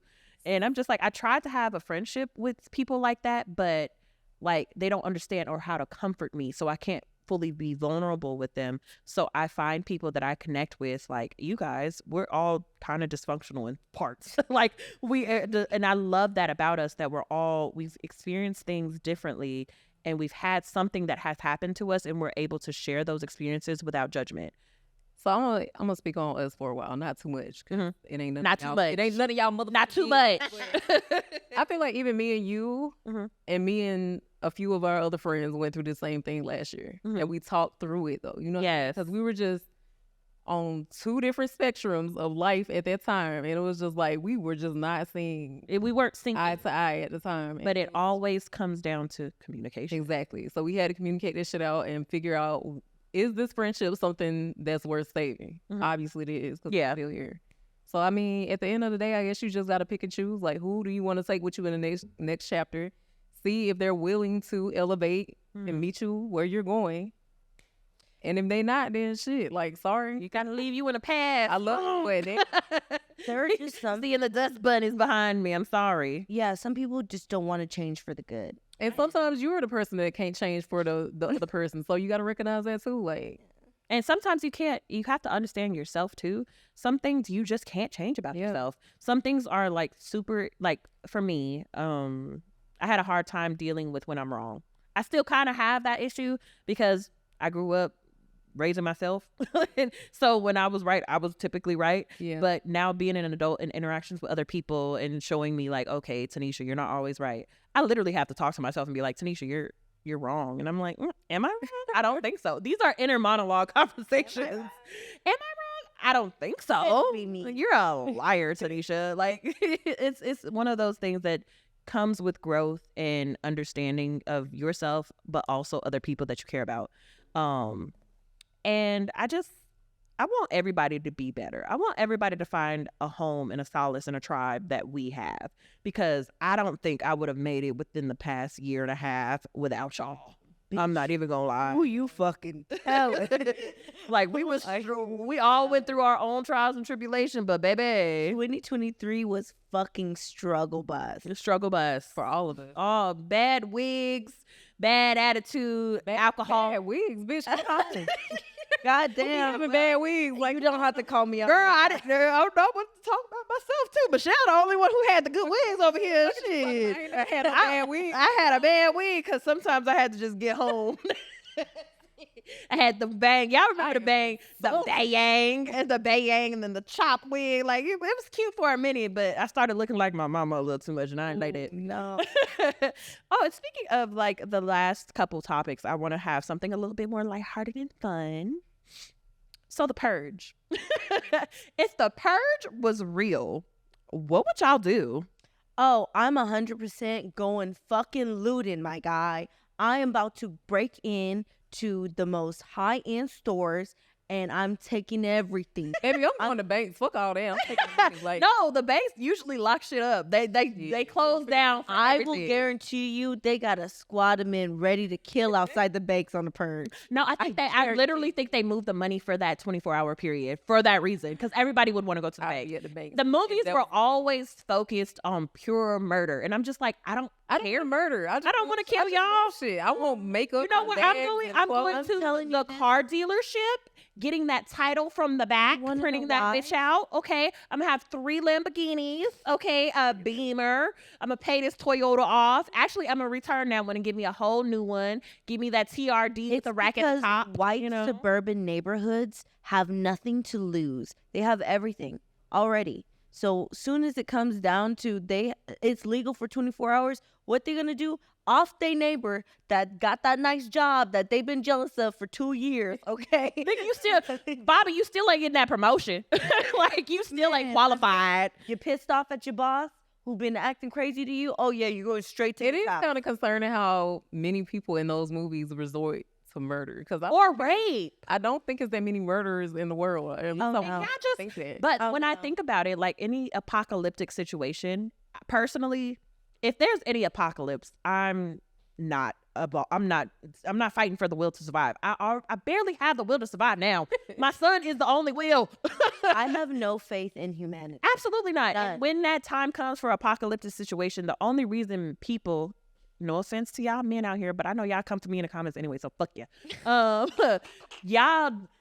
And I'm just like, I tried to have a friendship with people like that, but like they don't understand or how to comfort me. So I can't fully be vulnerable with them. So I find people that I connect with, like you guys, we're all kind of dysfunctional in parts. Like and I love that about us, that we've experienced things differently and we've had something that has happened to us and we're able to share those experiences without judgment. So I'm gonna speak on us for a while, not too much. It ain't Not too much. It ain't none of y'all motherfuckers. Not too much. I feel like even me and you and me and a few of our other friends went through the same thing last year, and we talked through it though. Yes, because we were just on two different spectrums of life at that time, and it was just like we were just not seeing. We weren't syncing eye to eye at the time, but it always comes down to communication. Exactly. So we had to communicate this shit out and figure out. Is this friendship something that's worth saving? Obviously it is, because we're still here. So, I mean, at the end of the day, I guess you just got to pick and choose. Like, who do you want to take with you in the next chapter? See if they're willing to elevate and meet you where you're going. And if they not, then shit, like, sorry. You got to leave you in the past. I love it. There are just some. Seeing the dust bunnies behind me. I'm sorry. Yeah, some people just don't want to change for the good. And sometimes you're the person that can't change for the other person. So you got to recognize that too. Like, and sometimes you can't. You have to understand yourself too. Some things you just can't change about yourself. Some things are like super, like for me, I had a hard time dealing with when I'm wrong. I still kind of have that issue because I grew up raising myself. And so when I was right, I was typically right. Yeah. But now being an adult in interactions with other people and showing me like, okay, Tinesha, you're not always right. I literally have to talk to myself and be like, Tinesha, you're wrong. And I'm like, am I wrong? I don't think so. These are inner monologue conversations. Am I wrong? I don't think so. You're a liar, Tinesha. Like it's one of those things that comes with growth and understanding of yourself, but also other people that you care about. And I want everybody to be better. I want everybody to find a home and a solace in a tribe that we have, because I don't think I would have made it within the past year and a half without y'all. I'm not even gonna lie. Who you fucking telling? Like we all went through our own trials and tribulation, but baby, 2023 was fucking struggle bus. the struggle bus. For all of us. Oh, bad wigs, bad attitude, alcohol. Bad wigs, bitch. God We damn. having bad wigs. Like, You don't have to call me out. Girl, I don't know what to talk about myself too. Michelle, the only one who had the good wigs over here. Shit. I had a bad wig. I had a bad wig because sometimes I had to just get home. I had the bang. Y'all remember the bang, the bayang, and the bayang, and then the chop wig. Like it was cute for a minute, but I started looking like my mama a little too much, and I ain't like that. No. Oh, and speaking of like the last couple topics, I want to have something a little bit more lighthearted and fun. So the purge. If the purge was real, what would y'all do? Oh, I'm 100% going fucking looting, my guy. I am about to break in to the most high-end stores, and I'm taking everything. Baby, I'm on the banks. Fuck all that. I'm taking money. Like, No, the banks usually lock shit up. They close down. For I will everything. guarantee you they got a squad of men ready to kill outside the banks on the purge. No, I literally think they moved the money for that 24-hour period for that reason, because everybody would want to go to the bank. at the bank. The movies That were was- always focused on pure murder, and I'm just like, I don't care. murder. I don't wanna kill just y'all. want Shit, I want makeup. You know and what I'm bags going? and I'm clothes. going to telling you the that. car dealership, getting that title from the back, Wanna know printing that why? bitch out. Okay, I'm gonna have 3 Lamborghinis. Okay, a Beamer. I'm gonna pay this Toyota off. Actually, I'm gonna return that one and give me a whole new one. Give me that TRD with the rack at because the top. white you know? suburban neighborhoods have nothing to lose. They have everything already. So soon as it comes down to it's legal for 24 hours, what they gonna do? Off their neighbor that got that nice job that they've been jealous of for 2 years, okay? Nigga, you still, Bobby, you still ain't getting that promotion. Like you still ain't Man, qualified. You're pissed off at your boss who been acting crazy to you? Oh yeah, you're going straight to It the is top. kind of concerning how many people in those movies resort to murder. Because Or rape. I don't think it's that many murderers in the world. At least Oh, I no. don't Not just- think that. But Oh, when I no. think about it, like any apocalyptic situation, personally, if there's any apocalypse, I'm not fighting for the will to survive. I barely have the will to survive now. My son is the only will. I have no faith in humanity. Absolutely not. None. And when that time comes for apocalyptic situation, the only reason people, no offense to y'all men out here, but I know y'all come to me in the comments anyway, so fuck you. The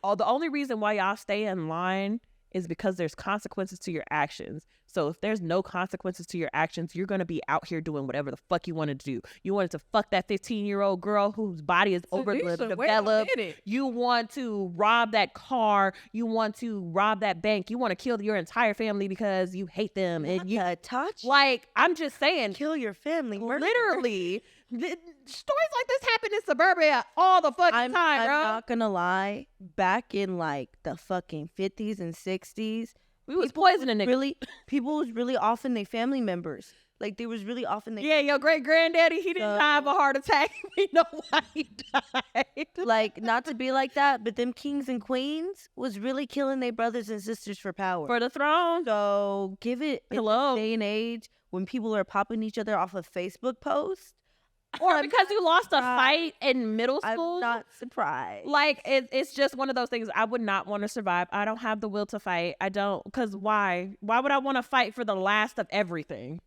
only reason why y'all stay in line is because there's consequences to your actions. So if there's no consequences to your actions, you're going to be out here doing whatever the fuck you wanted to do. You wanted to fuck that 15-year-old girl whose body is Tanisha, wait a overdeveloped. minute. You want to rob that car. You want to rob that bank. You want to kill your entire family because you hate them. And you, touch, like, I'm just saying, kill your family, murder. literally, stories like this happen in suburbia all the fucking I'm time, bro. not gonna lie. Back in like the fucking 50s and 60s, We was poisoning niggas. people was really often their family members. Like they was really often Yeah, your great granddaddy, he didn't have a heart attack. We know why he died. like not to be like that, but them kings and queens was really killing their brothers and sisters for power. For the throne. So give it in Hello. this day and age when people are popping each other off of Facebook posts. Or because you lost a fight in middle school. I'm not surprised. Like, it's just one of those things. I would not want to survive. I don't have the will to fight. I don't. Because why? Why would I want to fight for the last of everything?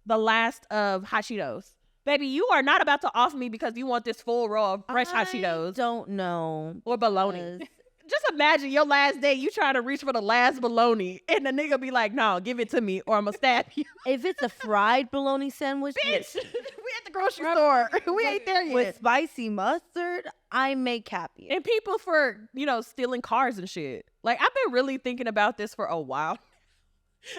The last of hot Cheetos. Baby, you are not about to offer me because you want this full row of fresh hot Cheetos. Don't know. Or bologna. because Just imagine your last day, you trying to reach for the last bologna, and the nigga be like, no, give it to me, or I'm going to stab you. If it's a fried bologna sandwich Bitch, we at the grocery store. We ain't there yet. with spicy mustard, I may cap you. And people for, stealing cars and shit. Like, I've been really thinking about this for a while.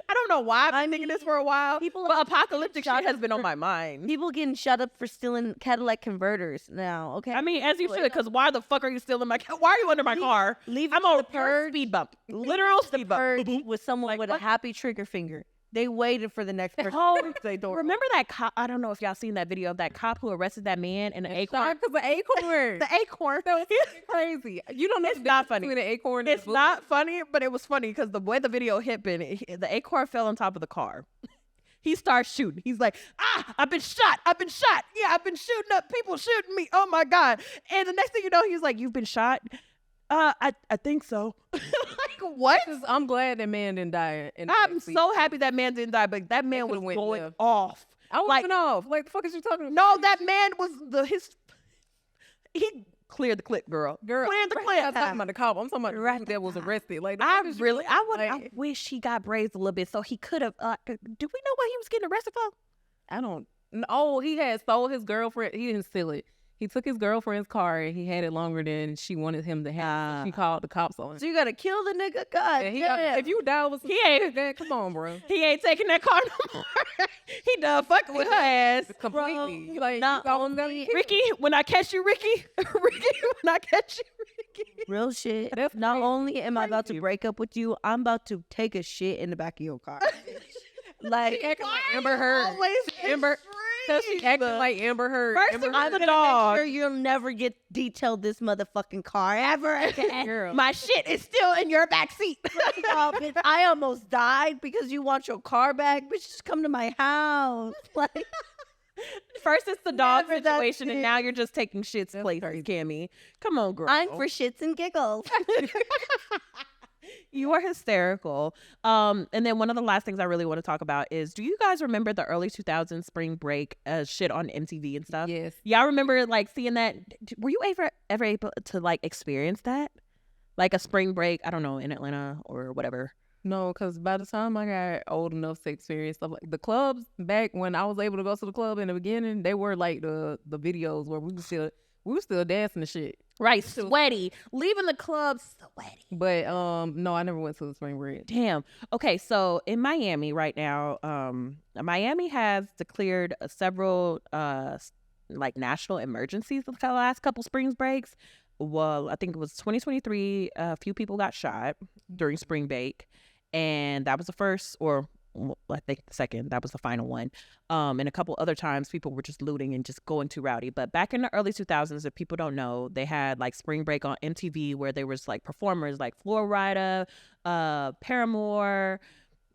I don't know why I've been thinking this for a while. But apocalyptic shit has been on my mind. People getting shut up for stealing Cadillac converters now, okay? I mean, as you should, because why the fuck are you stealing my car? Why are you under my car? leave I'm it to on the purge. speed bump. Literal the speed bump. purge with someone Like, with what? a happy trigger finger. They waited for the next person. Oh, to say door. remember that cop? I don't know if y'all seen that video of that cop who arrested that man in an acorn. Because the acorn. The acorn. That was crazy. You don't know It's the not difference funny. between an acorn and a It's book? not funny, but it was funny because the way the video happened, the acorn fell on top of the car. He starts shooting. He's like, I've been shot. Yeah, I've been shooting up. People shooting me. Oh my God. And the next thing you know, he's like, you've been shot? I think so. Like, what? I'm glad that man didn't die. I'm so happy that man didn't die, but that man was could've went going left. off. I wasn't off. Like, the fuck is you talking about? No, that man was he cleared the clip, girl. Girl, Cleared the I'm not clip. talking about the cop. I'm talking about the dude that was arrested. Like, the I fuck is you really, talking I about? I wish he got braids a little bit so he could have. Do we know what he was getting arrested for? I don't. Oh, he had stole his girlfriend. He didn't steal it. He took his girlfriend's car and he had it longer than she wanted him to have. She called the cops on him. So you gotta kill the nigga. God And damn. if you die with He ain't. come on, bro. He ain't taking that car no more. He done fucking with her ass. Completely. Bro, Like, not you almost only- gotta be Ricky, when I catch you, Ricky, when I catch you, Ricky. Real shit. That's Not crazy. only am I about to Crazy. break up with you, I'm about to take a shit in the back of your car. Like, She acting like Amber Heard. Always Amber. So she acting like Amber Heard. First Amber of all, I'm the gonna dog. make sure you'll never get detailed this motherfucking car ever again. Girl. My shit is still in your back seat. First of all, bitch, I almost died because you want your car back. Bitch, just come to my house. Like, First it's the dog Never that situation, and shit. now you're just taking shit's That's place, crazy. Kamie. Come on, girl. I'm for shits and giggles. You are hysterical. And then one of the last things I really want to talk about is, do you guys remember the early 2000s spring break shit on MTV and stuff? Yes. Y'all remember like seeing that? Were you ever able to like experience that? Like a spring break, I don't know, in Atlanta or whatever. No, because by the time I got old enough to experience stuff like the clubs, back when I was able to go to the club in the beginning, they were like the videos where we were still dancing and shit. Right, sweaty. Leaving the club sweaty. But no, I never went to the spring break. Damn. Okay, so in Miami right now, Miami has declared several like national emergencies the last couple springs breaks. Well, I think it was 2023. A few people got shot during spring break, and that was the first, or I think the second. That was the final one. And a couple other times, people were just looting and just going too rowdy. But back in the early 2000s, if people don't know, they had like spring break on MTV where there was like performers like Florida, Paramore,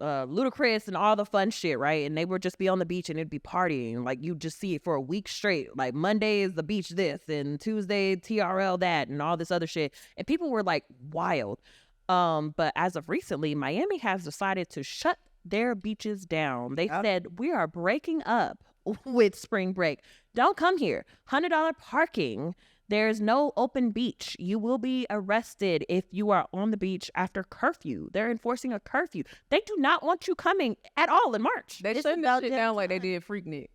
Ludacris, and all the fun shit, right? And they would just be on the beach and it'd be partying. Like you just see it for a week straight. Like Monday is the beach this, and Tuesday TRL that, and all this other shit. And people were like wild. But as of recently, Miami has decided to shut their beaches down. They said, we are breaking up with spring break. Don't come here. $100 parking. There's no open beach. You will be arrested if you are on the beach after curfew. They're enforcing a curfew. They do not want you coming at all in March. They It's shut about that shit damn down like they did Freaknik.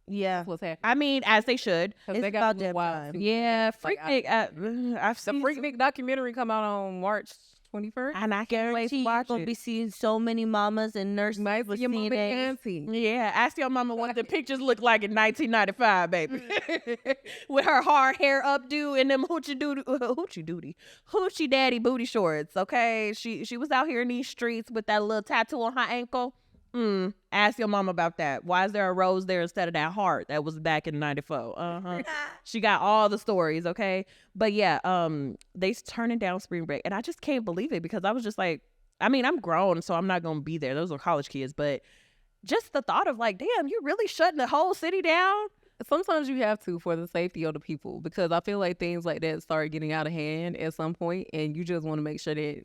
Yeah. That's what's happening. I mean, as they should. Because It's they got about a little damn wild. time. too. Yeah, Like, Freaknik. I've The seen Freaknik documentary come out on March 21st. and I can't wait Guarantee to you're watch gonna it. be seeing so many mamas and nurses Might with see your mama CNAs. auntie. Yeah, ask your mama what the pictures look like in 1995, baby. With her hard hair updo and them hoochie daddy booty shorts. Okay, she was out here in these streets with that little tattoo on her ankle. Ask your mama about that. Why is there a rose there instead of that heart that was back in '94? She got all the stories. Okay, but yeah, they turning down spring break, and I just can't believe it because I was just like, I mean, I'm grown, so I'm not gonna be there. Those are college kids, but just the thought of like, damn, you're really shutting the whole city down. Sometimes you have to for the safety of the people, because I feel like things like that start getting out of hand at some point, and you just want to make sure that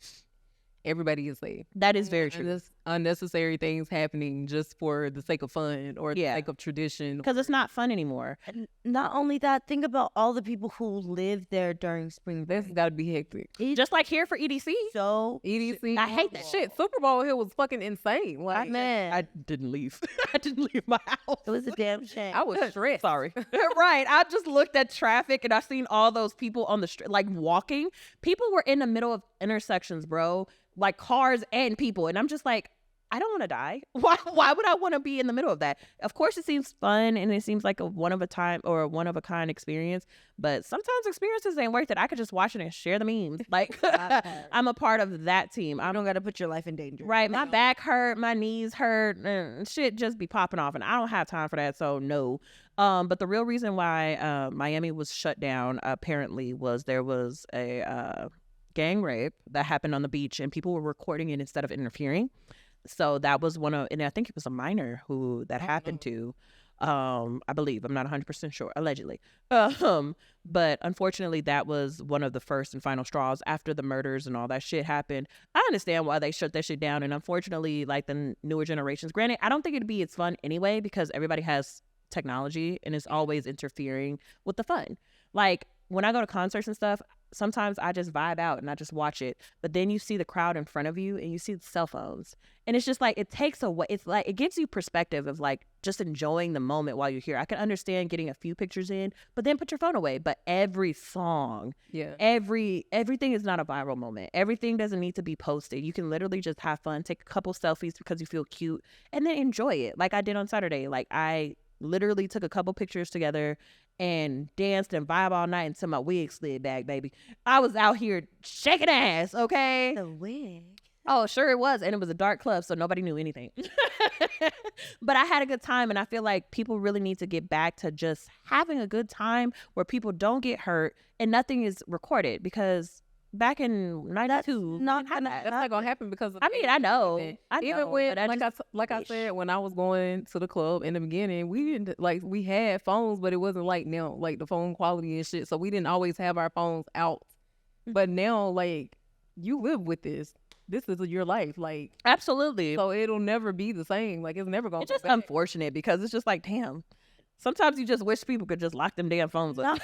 everybody is safe. That is very And true. there's unnecessary things happening just for the sake of fun or the Yeah. sake of tradition. Because it's not fun anymore. And not only that, think about all the people who live there during spring That's break. got to be hectic. It's Just like here for EDC. so EDC. I hate that shit. Super Bowl here was fucking insane. Like, man. I didn't leave. I didn't leave my house. It was a damn shame. I was stressed. Sorry. Right. I just looked at traffic and I seen all those people on the street, like walking. People were in the middle of intersections, bro. Like cars and people. And I'm just like, I don't want to die. Why would I want to be in the middle of that? Of course, it seems fun and it seems like a one of a time or a one of a kind experience, but sometimes experiences ain't worth it. I could just watch it and share the memes. Like, I'm a part of that team. I don't got to put your life in danger. Right. My back hurt, my knees hurt, shit just be popping off, and I don't have time for that. So no. But the real reason why Miami was shut down apparently was there was a gang rape that happened on the beach, and people were recording it instead of interfering. So that was and I think it was a minor who that happened to. I believe, I'm not 100% sure, allegedly. But unfortunately, that was one of the first and final straws after the murders and all that shit happened. I understand why they shut that shit down. And unfortunately, like the newer generations, granted, I don't think it'd be as fun anyway, because everybody has technology and is always interfering with the fun. Like when I go to concerts and stuff, sometimes I just vibe out and I just watch it. But then you see the crowd in front of you and you see the cell phones. And it's just like, it takes away, it's like, it gives you perspective of like just enjoying the moment while you're here. I can understand getting a few pictures in, but then put your phone away. But every song, everything is not a viral moment. Everything doesn't need to be posted. You can literally just have fun, take a couple selfies because you feel cute, and then enjoy it. Like I did on Saturday. Like I literally took a couple pictures together and danced and vibe all night until my wig slid back, baby. I was out here shaking ass, okay? The wig. Oh, sure it was. And it was a dark club, so nobody knew anything. But I had a good time, and I feel like people really need to get back to just having a good time where people don't get hurt and nothing is recorded, because back in 92, that's not gonna happen because of I know. Even when, I said, when I was going to the club in the beginning, we had phones, but it wasn't like now, like the phone quality and shit. So we didn't always have our phones out. But now, like, you live with this. This is your life, like, absolutely. So it'll never be the same. Like, it's never gonna. It's just unfortunate, because it's just like, damn. Sometimes you just wish people could just lock them damn phones up.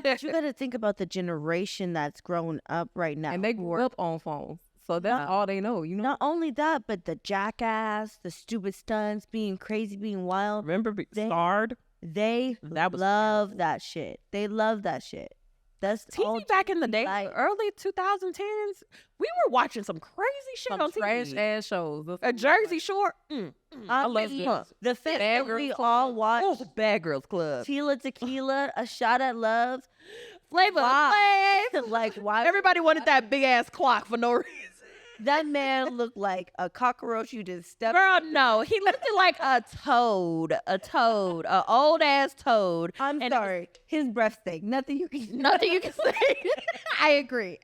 But you got to think about the generation that's grown up right now. And they grew up on phones. So that's all they know, you know? Not only that, but the jackass, the stupid stunts, being crazy, being wild. Remember Scarred? They love that shit. They love that shit. That's TV back in the day, early 2010s. We were watching some crazy shit on TV. Trash ass shows. A Jersey Shore. I love the fact that we all watched Bad Girls Club, Tila Tequila, A Shot at Love, Flavor Flav. Like, why? Everybody wanted that big ass clock for no reason. That man looked like a cockroach you just stepped. Girl, no, he looked like a toad, an old ass toad. I'm sorry, his breath stank. Nothing you can say. I agree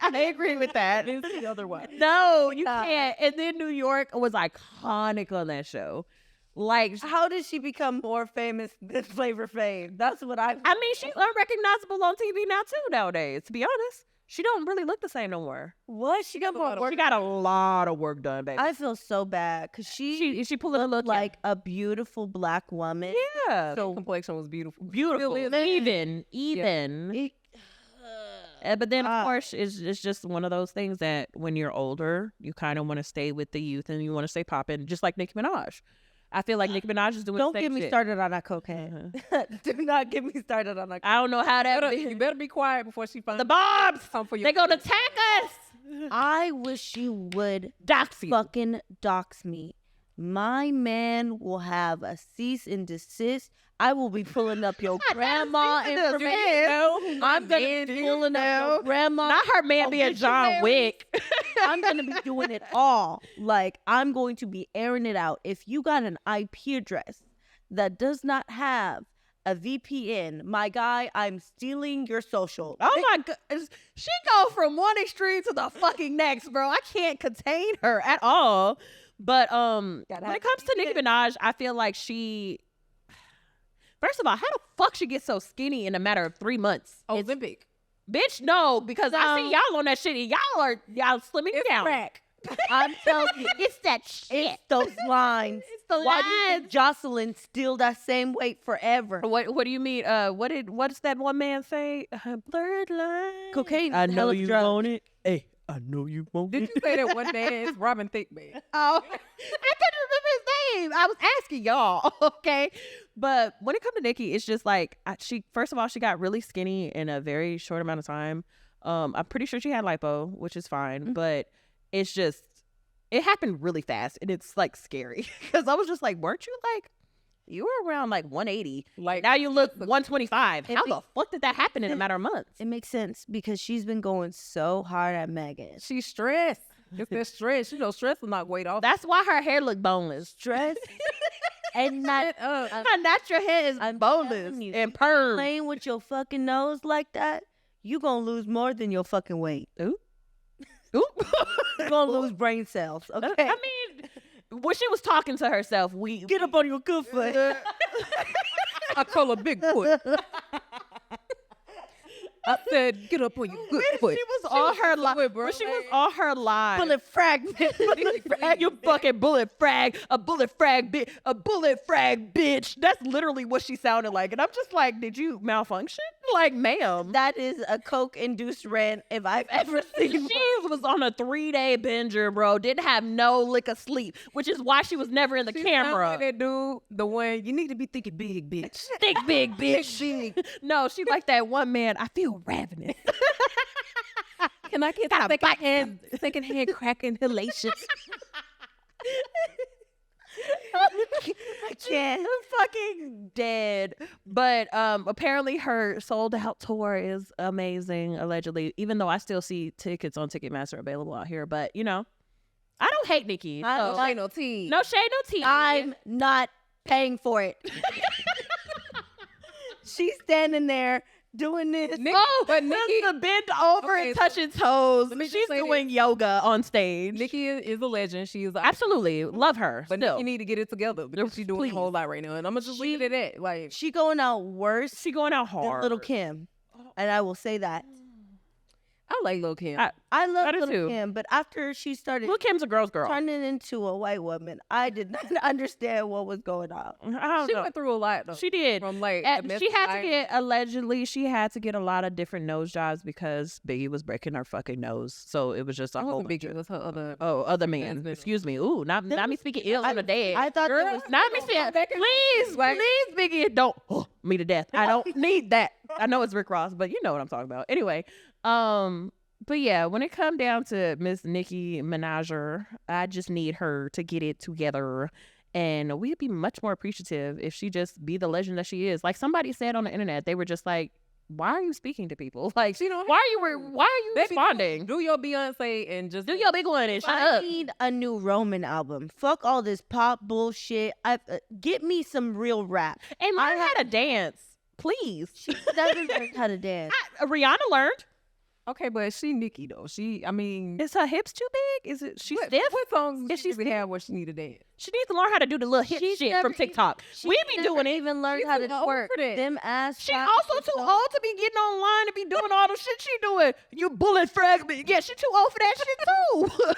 with that. It's the other one. No, you can't. And then New York was iconic on that show. Like, how did she become more famous than Flavor Flav? That's what I mean, she's unrecognizable on TV now too nowadays, to be honest. She don't really look the same no more. What? She got more work. She got a lot of work done, baby. I feel so bad because she pulling a look like a beautiful black woman. Yeah. So complexion was beautiful. Beautiful. Even. But then, of course, it's just one of those things that when you're older, you kind of want to stay with the youth and you want to stay popping, just like Nicki Minaj. I feel like Nicki Minaj is doing. Don't get me started on that cocaine. Do not get me started on that. I don't know how that. You better be quiet before she finds the Bobs. They're gonna attack us. I wish you would fucking dox me. My man will have a cease and desist. I will be pulling up your grandma information. I'm gonna be pulling up your grandma. Not her man being John Wick. I'm gonna be doing it all. Like, I'm going to be airing it out. If you got an IP address that does not have a VPN, my guy, I'm stealing your social. Oh my god, she go from one extreme to the fucking next, bro. I can't contain her at all. But when it comes to Nicki Minaj, I feel like she. First of all, how the fuck she get so skinny in a matter of 3 months? Olympic. Bitch, no, because I see y'all on that shit and y'all slimming down. Crack. I'm telling you, it's that shit. It's those lines. It's the Why lines. do you think Jocelyn still that same weight forever? What do you mean? What's that one man say? Blurred line. Cocaine. I know you want it. Hey, I know you want it. Did you say that one man? It's Robin Thicke, man. Oh, I couldn't remember his name. I was asking y'all, okay? But when it comes to Nicki, it's just like, she first of all, she got really skinny in a very short amount of time. I'm pretty sure she had lipo, which is fine, but it's just, it happened really fast, and it's like scary because I was just like, weren't you like, you were around like 180, Like now you look 125. How the fuck did that happen in a matter of months? It makes sense because she's been going so hard at Megan. she's stressed. It's that stress. You know, stress will knock weight off. That's why her hair look boneless. Stress and not Her natural hair is boneless telling you, and perm. playing with your fucking nose like that. You gonna lose more than your fucking weight. Ooh. You gonna lose brain cells. Okay. I mean, when she was talking to herself, we Get up on your good foot. I call her Bigfoot. I said, get up on your good foot. She was on her line. When she was on her line. Bullet fragment. You fucking bullet frag, a bullet frag bitch. That's literally what she sounded like. And I'm just like, did you malfunction? Like, ma'am. That is a coke-induced rant if I've ever seen one. She was on a 3-day binger, bro. Didn't have no lick of sleep, which is why she was never in the She camera. sound like that dude, the one, you need to be thinking big, bitch. Thick big bitch. Big. No, she like that one man. I feel ravenous. Can I get secondhand crack inhalation? I can't. Fucking dead. But apparently her sold out tour is amazing, allegedly. Even though I still see tickets on Ticketmaster available out here. But you know, I don't hate Nikki. No So. shade, no tea. No shade, no tea. I'm not paying for it. She's standing there doing this. But Nikki, the bend over Okay, and so touching toes. let me just She's say doing yoga on stage. Nikki is a legend. She is Absolutely. Love her. But still. Nikki need to get it together because she's doing Please. a whole lot right now. And I'm gonna just leave it at that. Like, She going out worse She going out than hard. Little Kim. And I will say that. I like Lil Kim. I love I do Little too. Kim, but after she started Lil' Kim's a girl's girl. turning into a white woman, I did not understand what was going on. I don't She know. went through a lot though. She did. From like She had to get, allegedly, she had to get a lot of different nose jobs because Biggie was breaking her fucking nose. So it was just a I whole wasn't bunch big. It of, was her other. other man. Husband. Excuse me. Ooh, not me speaking ill on the dead. I thought Girl, that was Not me saying, please, Biggie, don't me to death. I don't need that. I know it's Rick Ross, but you know what I'm talking about. Anyway, but yeah, when it come down to Miss Nicki Minaj, I just need her to get it together. And we'd be much more appreciative if she just be the legend that she is. Like somebody said on the internet, they were just like, why are you speaking to people? Like, She don't why are you Baby, responding? Do your Beyonce and just Do your big one and shut I up. need a new Roman album. Fuck all this pop bullshit. Get me some real rap. And learn how to dance, please. She never learned how to dance. Rihanna learned. Okay, but she Nicki though. I mean, Is her hips too big? Is it she what, stiff? what songs Is does she she have where she need to dance? She needs to learn how to do the little hip She's shit never from TikTok. She We be never doing it. even learned She's how to too old twerk. for that. Them ass. She chops also and too stuff. old to be getting online to be doing all the shit she doing. You bullet fragment. Yeah, she too old for that shit too.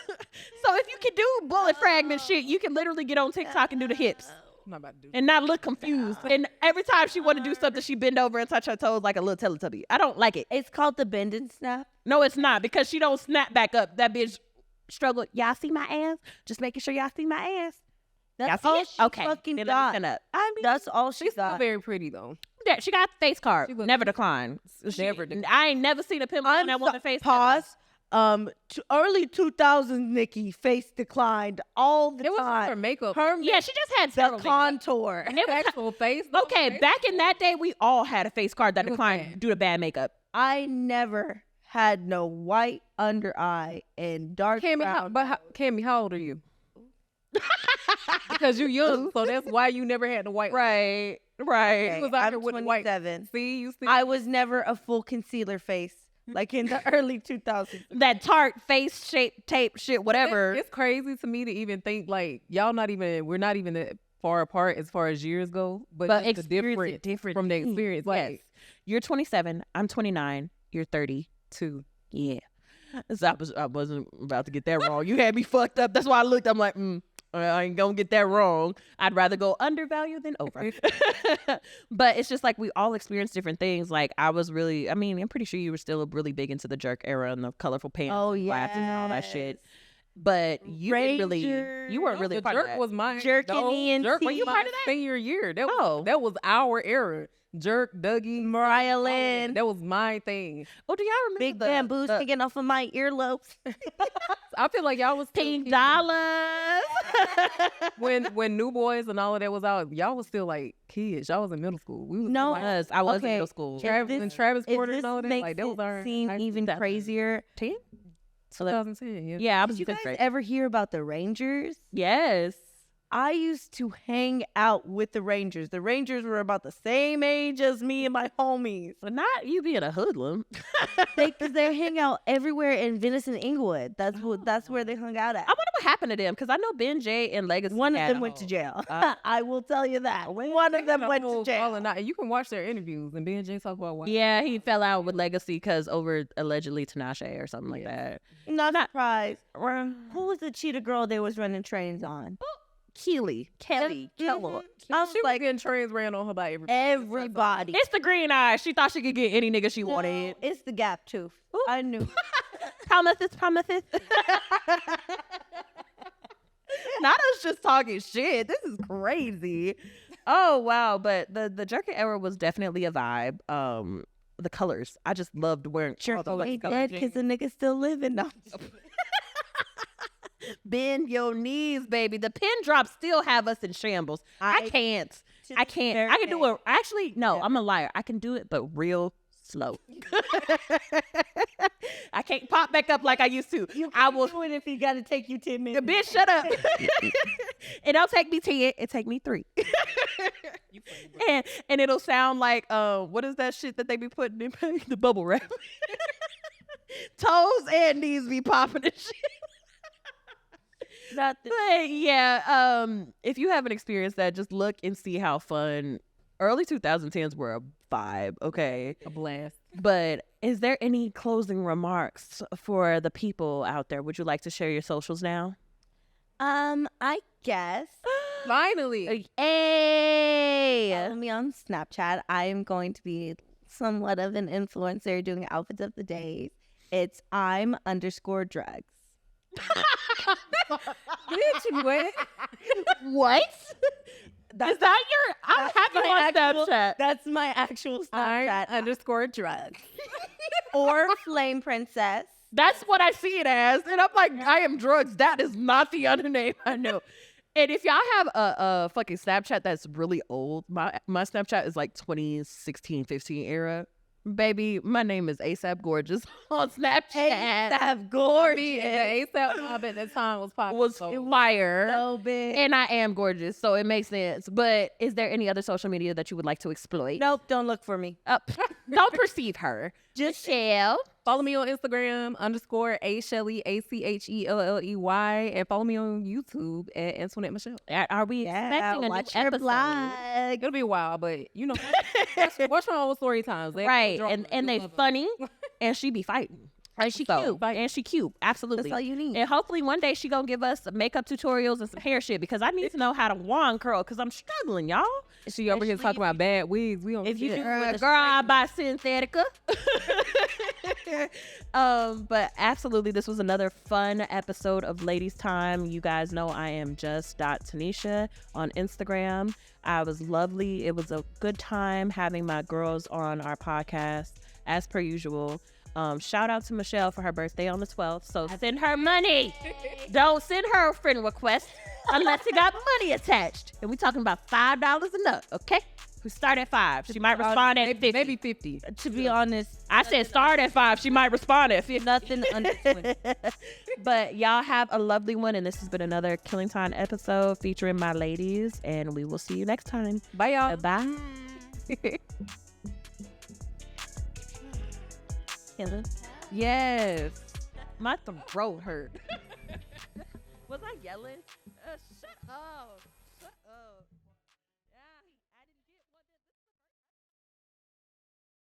So if you can do bullet fragment shit, you can literally get on TikTok and do the hips I'm not about to do and not look confused. And every time she want to do something, she bend over and touch her toes like a little Teletubby. I don't like it. It's called the bend and snap. No, it's not, because she don't snap back up. That bitch struggle. Y'all see my ass? Just making sure y'all see my ass. That's Y'all see all it? she Okay. fucking Then let me got. stand up. I mean, That's all she She's still got. very pretty though. yeah, she got the face card. She look- Never declined. Never declined. I ain't never seen a pimple on that woman's face. Pause. Early 2000s Nicki face declined all the It was time. her makeup. Her Yeah, she just had the several. contour. And it was- actual face. though. okay, back in that day, we all had a face card that It was declined bad. due to bad makeup. I never had no white under eye and dark Kamie, brown. Kamie, how old are you? Because you're young, so that's why you never had the white. Right. She Okay, was out I'm here with the white. 27. See, you see. I was never a full concealer face like in the early 2000s. That tart face shape tape shit, whatever. It's crazy to me to even think like we're not even that far apart as far as years go, but just the experience it different from the experience. Like, Yes. You're 27. I'm 29. You're 32. Yeah. So I wasn't about to get that wrong. You had me fucked up. That's why I looked. I'm like, I ain't gonna get that wrong. I'd rather go undervalue than over. But it's just like we all experience different things. Like I'm pretty sure you were still really big into the jerk era and the colorful pants, Oh, and glasses and all that yes. shit. But you didn't you weren't really the part of jerk that. was my Jerk the and old ENT. jerk Were was you my part of that? senior year. That was, Oh. that was our era. Jerk, Dougie, Mariah all of that. Lynn. That was my thing. Oh, do y'all remember Big the bamboos hanging off of my earlobes. I feel like y'all was still Pink kids. dollars? when New Boys and all of that was out. Y'all was still like kids. Y'all was in middle school. We was No, like, I was in Okay. middle school. Travis If Porter this and all that. makes Like that was it our seem high school even stuff. crazier. 10? 2010. Yeah. Yeah, I was Did you fifth guys grade. ever hear about the Rangers? Yes. I used to hang out with the Rangers. The Rangers were about the same age as me and my homies. But not you being a hoodlum. They hang out everywhere in Venice and Inglewood. That's where they hung out at. I wonder what happened to them because I know Ben J and Legacy. One of had them a went to whole- jail. Uh, I will tell you that. One of them went to jail. And you can watch their interviews and B&J talk about why. Yeah, he fell out with Legacy because over allegedly Tinesha or something like that. Not surprised. Who was the cheetah girl they was running trains on? Kelly. Mhm. I was She was like, getting trains ran on her by everybody. everybody. It's the green eye. She thought she could get any nigga she wanted. It's the gap tooth. I knew. Promises. Not us just talking shit. This is crazy. Oh wow, but the jerking era was definitely a vibe. The colors. I just loved wearing all the Ain't color dead because the nigga's still living. No. Bend your knees, baby. The pin drops still have us in shambles. I can't. I can do it. Actually, no, I'm a liar. I can do it, but real slow. I can't pop back up like I used to. I will do it if he got to take you 10 minutes. Bitch, shut up. It don't take me 10. It take me 3. and it'll sound like what is that shit that they be putting in the bubble wrap? Toes and knees be popping and shit. Not the- But yeah, if you haven't experienced that, just look and see how fun early 2010s were a vibe, okay? A blast. But is there any closing remarks for the people out there? Would you like to share your socials now? I guess. Finally. Hey! Follow me on Snapchat. I am going to be somewhat of an influencer doing outfits of the day. It's I'm_drugs. Bitch, what? What? Is that your? I'm happy on Snapchat. That's my actual Snapchat. I'm_drugs. Or Flame Princess. That's what I see it as. And I'm like, I am drugs. That is not the other name I know. And if y'all have a fucking Snapchat that's really old, my Snapchat is like 2016, 15 era. Baby, my name is ASAP Gorgeous on Snapchat. ASAP Gorgeous. The ASAP mob at that time was popular. Was fire. So big. And I am gorgeous, so it makes sense. But is there any other social media that you would like to exploit? Nope, don't look for me. Don't perceive her. Just Shell. Follow me on Instagram _AShelly ACHELLEY, and follow me on YouTube at Antoinette Michelle. Are we expecting a watch new your episode? blog. It'll be a while, but you know, watch my old story times. They Right, drop and they love it. funny, and she be fighting. And she So, cute. and she cute, absolutely. That's all you need. And hopefully one day she gonna give us some makeup tutorials and some hair shit because I need to know how to wand curl because I'm struggling, y'all. She over here talking about bad wigs. We don't. If you shit. do Girl, I buy Synthetica. But absolutely, this was another fun episode of Ladies Time. You guys know I am just.Tinesha on Instagram. I was lovely. It was a good time having my girls on our podcast as per usual. Shout out to Michelle for her birthday on the 12th. So send her money. Don't send her a friend request unless it got money attached. And we talking about $5 and up, okay? We start at 5. She might respond at 50. Maybe 50. To be honest, I said start at 5. She might respond at 50. nothing under 20. But y'all have a lovely one. And this has been another Killing Time episode featuring my ladies. And we will see you next time. Bye, y'all. Bye. Yes. My throat hurt. Was I yelling? Shut up.